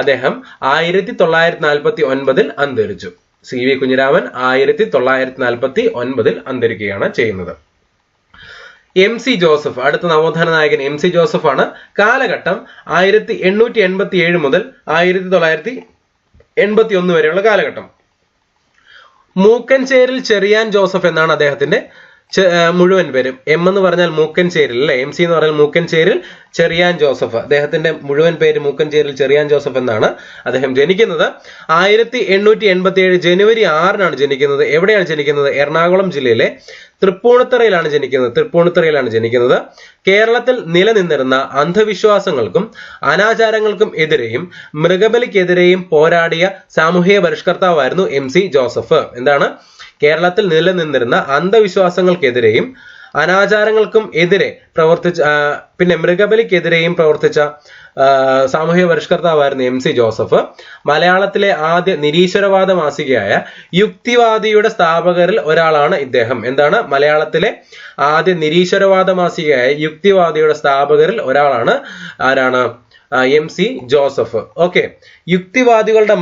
അദ്ദേഹം 1949 അന്തരിച്ചു. സി വി കുഞ്ഞിരാമൻ 1949 അന്തരിക്കുകയാണ് ചെയ്യുന്നത്. എം സി ജോസഫ്, അടുത്ത നവോത്ഥാന നായകൻ എം സി ജോസഫ് ആണ്. കാലഘട്ടം 1887 മുതൽ 1981 വരെയുള്ള കാലഘട്ടം. മൂക്കൻചേരിൽ ചെറിയാൻ ജോസഫ് എന്നാണ് അദ്ദേഹത്തിന്റെ മുഴുവൻ പേരും. എം എന്ന് പറഞ്ഞാൽ മൂക്കൻചേരിൽ അല്ലെ, എം സി എന്ന് പറഞ്ഞാൽ മൂക്കൻചേരിൽ ചെറിയാൻ ജോസഫ്. അദ്ദേഹത്തിന്റെ മുഴുവൻ പേര് മൂക്കൻചേരിൽ ചെറിയാൻ ജോസഫ് എന്നാണ്. അദ്ദേഹം ജനിക്കുന്നത് 1887 ജനുവരി 6 ജനിക്കുന്നത്. എവിടെയാണ് ജനിക്കുന്നത്? എറണാകുളം ജില്ലയിലെ തൃപ്പൂണിത്തുറയിലാണ് ജനിക്കുന്നത്. കേരളത്തിൽ നിലനിന്നിരുന്ന അന്ധവിശ്വാസങ്ങൾക്കും അനാചാരങ്ങൾക്കും എതിരെയും മൃഗബലിക്കെതിരെയും പോരാടിയ സാമൂഹിക പരിഷ്കർത്താവായിരുന്നു എം സി ജോസഫ്. എന്താണ്? കേരളത്തിൽ നിലനിന്നിരുന്ന അന്ധവിശ്വാസങ്ങൾക്കെതിരെയും അനാചാരങ്ങൾക്കും എതിരെ പ്രവർത്തിച്ച, പിന്നെ മൃഗബലിക്കെതിരെയും പ്രവർത്തിച്ച സാമൂഹിക പരിഷ്കർത്താവായിരുന്നു എം സി ജോസഫ്. മലയാളത്തിലെ ആദ്യ നിരീശ്വരവാദ മാസികയായ യുക്തിവാദിയുടെ സ്ഥാപകരിൽ ഒരാളാണ് ഇദ്ദേഹം. എന്താണ്? മലയാളത്തിലെ ആദ്യ നിരീശ്വരവാദ മാസികയായ യുക്തിവാദിയുടെ സ്ഥാപകരിൽ ഒരാളാണ്. ആരാണ്? M C Joseph. ഓക്കെ. യുക്തിവാദികളുടെ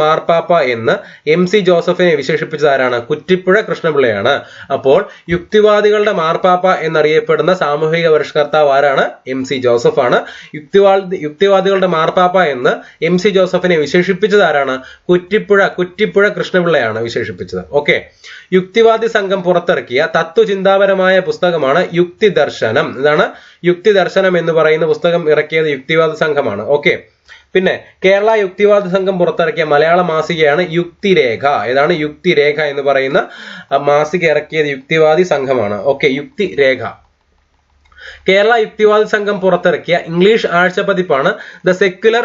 മാർപ്പാപ്പ എന്ന് എം സി ജോസഫിനെ വിശേഷിപ്പിച്ചത് ആരാണ്? കുറ്റിപ്പുഴ കൃഷ്ണപിള്ളയാണ്. അപ്പോൾ യുക്തിവാദികളുടെ മാർപ്പാപ്പ എന്നറിയപ്പെടുന്ന സാമൂഹിക പരിഷ്കർത്താവ് ആരാണ്? എം സി ജോസഫ് ആണ്. യുക്തിവാദികളുടെ മാർപ്പാപ്പ എന്ന് എം സി ജോസഫിനെ വിശേഷിപ്പിച്ചത് ആരാണ്? കുറ്റിപ്പുഴ കൃഷ്ണപിള്ളയാണ് വിശേഷിപ്പിച്ചത്. ഓക്കെ. യുക്തിവാദി സംഘം പുറത്തിറക്കിയ തത്വചിന്താപരമായ പുസ്തകമാണ് യുക്തി ദർശനം. ഇതാണ് യുക്തി ദർശനം എന്ന് പറയുന്ന പുസ്തകം ഇറക്കിയത് യുക്തിവാദ സംഘമാണ്. ഓക്കെ. പിന്നെ കേരള യുക്തിവാദ സംഘം പുറത്തിറക്കിയ മലയാള മാസികയാണ് യുക്തിരേഖ. ഏതാണ്? യുക്തിരേഖ എന്ന് പറയുന്ന മാസിക ഇറക്കിയത് യുക്തിവാദി സംഘമാണ്. ഓക്കെ. യുക്തിരേഖ. കേരള യുക്തിവാദി സംഘം പുറത്തിറക്കിയ ഇംഗ്ലീഷ് ആഴ്ചപ്പതിപ്പാണ് ദ സെക്യുലർ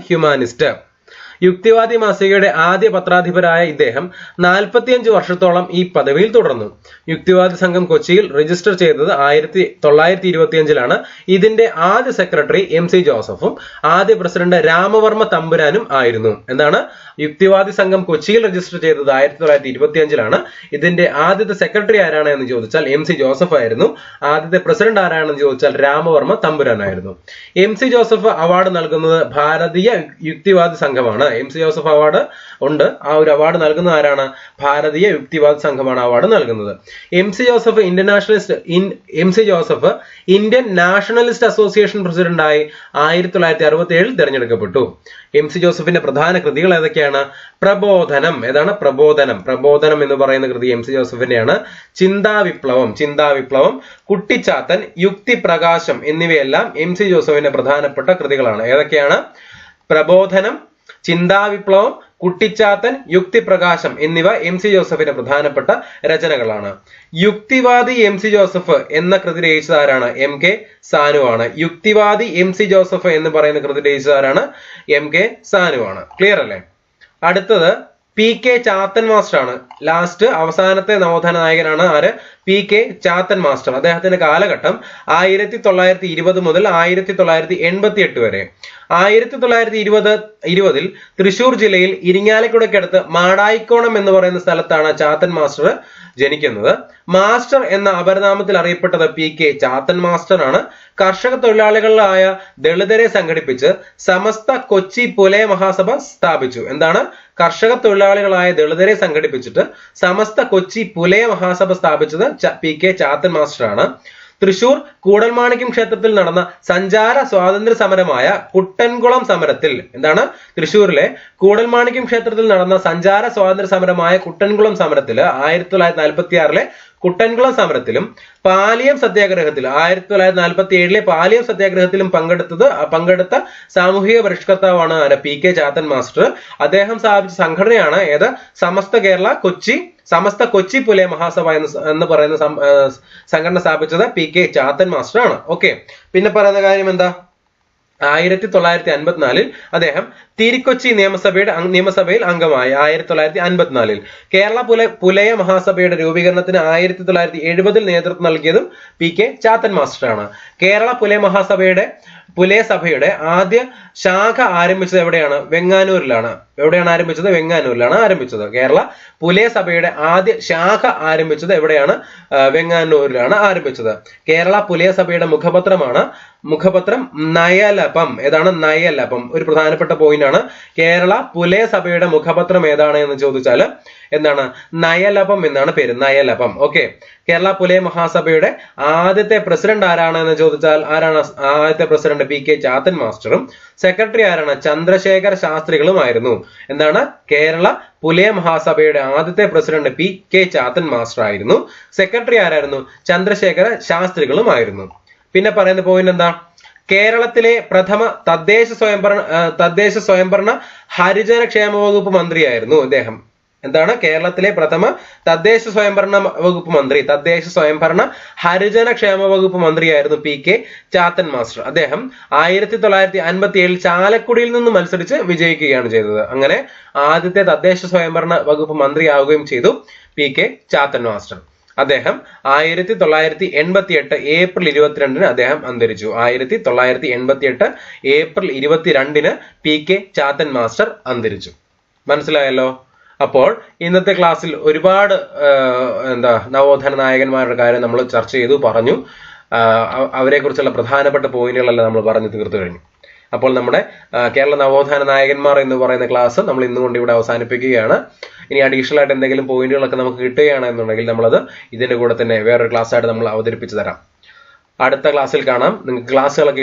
ഹ്യൂമാനിസ്റ്റ്. യുക്തിവാദി മാസികയുടെ ആദ്യ പത്രാധിപരായ ഇദ്ദേഹം 45 വർഷത്തോളം ഈ പദവിയിൽ തുടർന്നു. യുക്തിവാദി സംഘം കൊച്ചിയിൽ രജിസ്റ്റർ ചെയ്തത് 1925 ഇതിന്റെ ആദ്യ സെക്രട്ടറി എം സി ജോസഫും ആദ്യ പ്രസിഡന്റ് രാമവർമ്മ തമ്പുരാനും ആയിരുന്നു. എന്താണ്? യുക്തിവാദി സംഘം കൊച്ചിയിൽ രജിസ്റ്റർ ചെയ്തത് 1925 ഇതിന്റെ ആദ്യത്തെ സെക്രട്ടറി ആരാണ് എന്ന് ചോദിച്ചാൽ എം സി ജോസഫ് ആയിരുന്നു. ആദ്യത്തെ പ്രസിഡന്റ് ആരാണെന്ന് ചോദിച്ചാൽ രാമവർമ്മ തമ്പുരാനായിരുന്നു. എം സി ജോസഫ് അവാർഡ് നൽകുന്നത് ഭാരതീയ യുക്തിവാദി സംഘമാണ്. എം സി ജോസഫ് അവാർഡ് ഉണ്ട്. ആ ഒരു അവാർഡ് നൽകുന്നത് ആരാണ്? ഭാരതീയ യുക്തിവാദ സംഘമാണ് അവാർഡ് നൽകുന്നത്. M C Joseph Indian nationalist association പ്രസിഡന്റായി 1967 തിരഞ്ഞെടുക്കപ്പെട്ടു. എം സി ജോസഫിന്റെ പ്രധാന കൃതികൾ ഏതൊക്കെയാണ്? പ്രബോധനം. ഏതാണ്? പ്രബോധനം എന്ന് പറയുന്ന കൃതി എം സി ജോസഫിന്റെയാണ്. ചിന്താവിപ്ലവം, കുട്ടിച്ചാത്തൻ, യുക്തിപ്രകാശം എന്നിവയെല്ലാം എം സി ജോസഫിന്റെ പ്രധാനപ്പെട്ട കൃതികളാണ്. ഏതൊക്കെയാണ്? പ്രബോധനം, ചിന്താവിപ്ലവം, കുട്ടിച്ചാത്തൻ, യുക്തിപ്രകാശം എന്നിവ എം സി ജോസഫിന്റെ പ്രധാനപ്പെട്ട രചനകളാണ്. യുക്തിവാദി എം സി ജോസഫ് എന്ന കൃതി രചിച്ചത് ആരാണ്? എം കെ സാനു ആണ്. യുക്തിവാദി എം സി ജോസഫ് എന്ന് പറയുന്ന കൃതി രചിച്ചത് ആരാണ്? എം കെ സാനു ആണ്. ക്ലിയർ അല്ലേ? അടുത്തത് പി കെ ചാത്തൻ മാസ്റ്റർ ആണ്. ലാസ്റ്റ് അവസാനത്തെ നവോത്ഥാന നായകനാണ് ആര്? P K Chathan master. അദ്ദേഹത്തിന്റെ കാലഘട്ടം 1920 മുതൽ 1988 വരെ. 1920 തൃശൂർ ജില്ലയിൽ ഇരിങ്ങാലക്കുടയ്ക്കടുത്ത് മാടായിക്കോണം എന്ന് പറയുന്ന സ്ഥലത്താണ് ചാത്തൻ മാസ്റ്റർ ജനിക്കുന്നത്. മാസ്റ്റർ എന്ന അപരനാമത്തിൽ അറിയപ്പെട്ടത് പി കെ ചാത്തൻ മാസ്റ്റർ ആണ്. കർഷക തൊഴിലാളികളായ ദളിതരെ സംഘടിപ്പിച്ച് സമസ്ത കൊച്ചി പുലയ മഹാസഭ സ്ഥാപിച്ചു. എന്താണ്? കർഷക തൊഴിലാളികളായ ദളിതരെ സംഘടിപ്പിച്ചിട്ട് സമസ്ത കൊച്ചി പുലയ മഹാസഭ സ്ഥാപിച്ചത് പി കെ ചാത്തൻ മാസ്റ്റർ ആണ്. തൃശൂർ കൂടൽമാണിക്യം ക്ഷേത്രത്തിൽ നടന്ന സഞ്ചാര സ്വാതന്ത്ര്യ സമരമായ കുട്ടൻകുളം സമരത്തിൽ, എന്താണ്, തൃശൂരിലെ കൂടൽമാണിക്യം ക്ഷേത്രത്തിൽ നടന്ന സഞ്ചാര സ്വാതന്ത്ര്യ സമരമായ കുട്ടൻകുളം സമരത്തിൽ 1946 കുട്ടൻകുളം സമരത്തിലും പാലിയം സത്യാഗ്രഹത്തിൽ 1947 പാലിയം സത്യാഗ്രഹത്തിലും പങ്കെടുത്ത സാമൂഹിക പരിഷ്കർത്താവാണ് PK ചാത്തൻ മാസ്റ്റർ. അദ്ദേഹം സ്ഥാപിച്ച സംഘടനയാണ് ഏത്? സമസ്ത കൊച്ചി പുലയ മഹാസഭ എന്ന് പറയുന്ന സംഘടന സ്ഥാപിച്ചത് PK ചാത്തൻ മാസ്റ്റർ ആണ്. ഓക്കെ, പിന്നെ പറയുന്ന കാര്യം എന്താ? 1954 അദ്ദേഹം തിരുക്കൊച്ചി നിയമസഭയിൽ അംഗമായി. 1954 കേരള പുലയ മഹാസഭയുടെ രൂപീകരണത്തിന് 1970 നേതൃത്വം നൽകിയതും PK ചാത്തൻ മാസ്റ്ററാണ്. കേരള പുലയ സഭയുടെ ആദ്യ ശാഖ ആരംഭിച്ചത് എവിടെയാണ്? വെങ്ങാനൂരിലാണ്. എവിടെയാണ് ആരംഭിച്ചത്? വെങ്ങാനൂരിലാണ് ആരംഭിച്ചത്. കേരള പുലയ സഭയുടെ ആദ്യ ശാഖ ആരംഭിച്ചത് എവിടെയാണ്? വെങ്ങാനൂരിലാണ് ആരംഭിച്ചത്. കേരള പുലയ സഭയുടെ മുഖപത്രം നയലപം. ഏതാണ്? നയലപം. ഒരു പ്രധാനപ്പെട്ട പോയിന്റ് ആണ്. കേരള പുലയ സഭയുടെ മുഖപത്രം ഏതാണ് എന്ന് ചോദിച്ചാൽ എന്താണ്? നയലപം എന്നാണ് പേര്. നയലപം. ഓക്കെ, കേരള പുലയ മഹാസഭയുടെ ആദ്യത്തെ പ്രസിഡന്റ് ആരാണ് എന്ന് ചോദിച്ചാൽ ആരാണ് ആദ്യത്തെ പ്രസിഡന്റ്? PK ചാത്തൻ മാസ്റ്ററും. സെക്രട്ടറി ആരാണ്? ചന്ദ്രശേഖര ശാസ്ത്രികളുമായിരുന്നു. എന്താണ്? കേരള പുലയ മഹാസഭയുടെ ആദ്യത്തെ പ്രസിഡന്റ് PK ചാത്തൻ മാസ്റ്റർ ആയിരുന്നു. സെക്രട്ടറി ആരായിരുന്നു? ചന്ദ്രശേഖര ശാസ്ത്രികളുമായിരുന്നു. പിന്നെ പറയുന്ന പോയിന്റ് എന്താ? കേരളത്തിലെ പ്രഥമ തദ്ദേശ സ്വയംഭരണ ഹരിജന ക്ഷേമ വകുപ്പ് മന്ത്രിയായിരുന്നു ഇദ്ദേഹം. എന്താണ്? കേരളത്തിലെ പ്രഥമ തദ്ദേശ സ്വയംഭരണ ഹരിജന ക്ഷേമ വകുപ്പ് മന്ത്രിയായിരുന്നു PK ചാത്തൻ മാസ്റ്റർ. അദ്ദേഹം 1957 ചാലക്കുടിയിൽ നിന്ന് മത്സരിച്ച് വിജയിക്കുകയാണ് ചെയ്തത്. അങ്ങനെ ആദ്യത്തെ തദ്ദേശ സ്വയംഭരണ വകുപ്പ് മന്ത്രിയാവുകയും ചെയ്തു PK ചാത്തൻ മാസ്റ്റർ. അദ്ദേഹം 1988 ഏപ്രിൽ 22 അദ്ദേഹം അന്തരിച്ചു. 1988 ഏപ്രിൽ 22 PK ചാത്തൻ മാസ്റ്റർ അന്തരിച്ചു. മനസ്സിലായല്ലോ? അപ്പോൾ ഇന്നത്തെ ക്ലാസ്സിൽ ഒരുപാട് നവോത്ഥാന നായകന്മാരുടെ കാര്യം നമ്മൾ ചർച്ച ചെയ്തു, പറഞ്ഞു. അവരെ കുറിച്ചുള്ള പ്രധാനപ്പെട്ട പോയിന്റുകളെല്ലാം നമ്മൾ പറഞ്ഞു തീർത്തു കഴിഞ്ഞു. അപ്പോൾ നമ്മുടെ കേരള നവോത്ഥാന നായകന്മാർ എന്ന് പറയുന്ന ക്ലാസ് നമ്മൾ ഇന്നുകൊണ്ട് ഇവിടെ അവസാനിപ്പിക്കുകയാണ്. ഇനി അഡീഷണൽ ആയിട്ട് എന്തെങ്കിലും പോയിന്റുകളൊക്കെ നമുക്ക് കിട്ടുകയാണെന്നുണ്ടെങ്കിൽ നമ്മളത് ഇതിന്റെ കൂടെ തന്നെ വേറൊരു ക്ലാസ് ആയിട്ട് നമ്മൾ അവതരിപ്പിച്ചു തരാം. അടുത്ത ക്ലാസ്സിൽ കാണാം. നിങ്ങൾക്ക് ക്ലാസ്സുകളൊക്കെ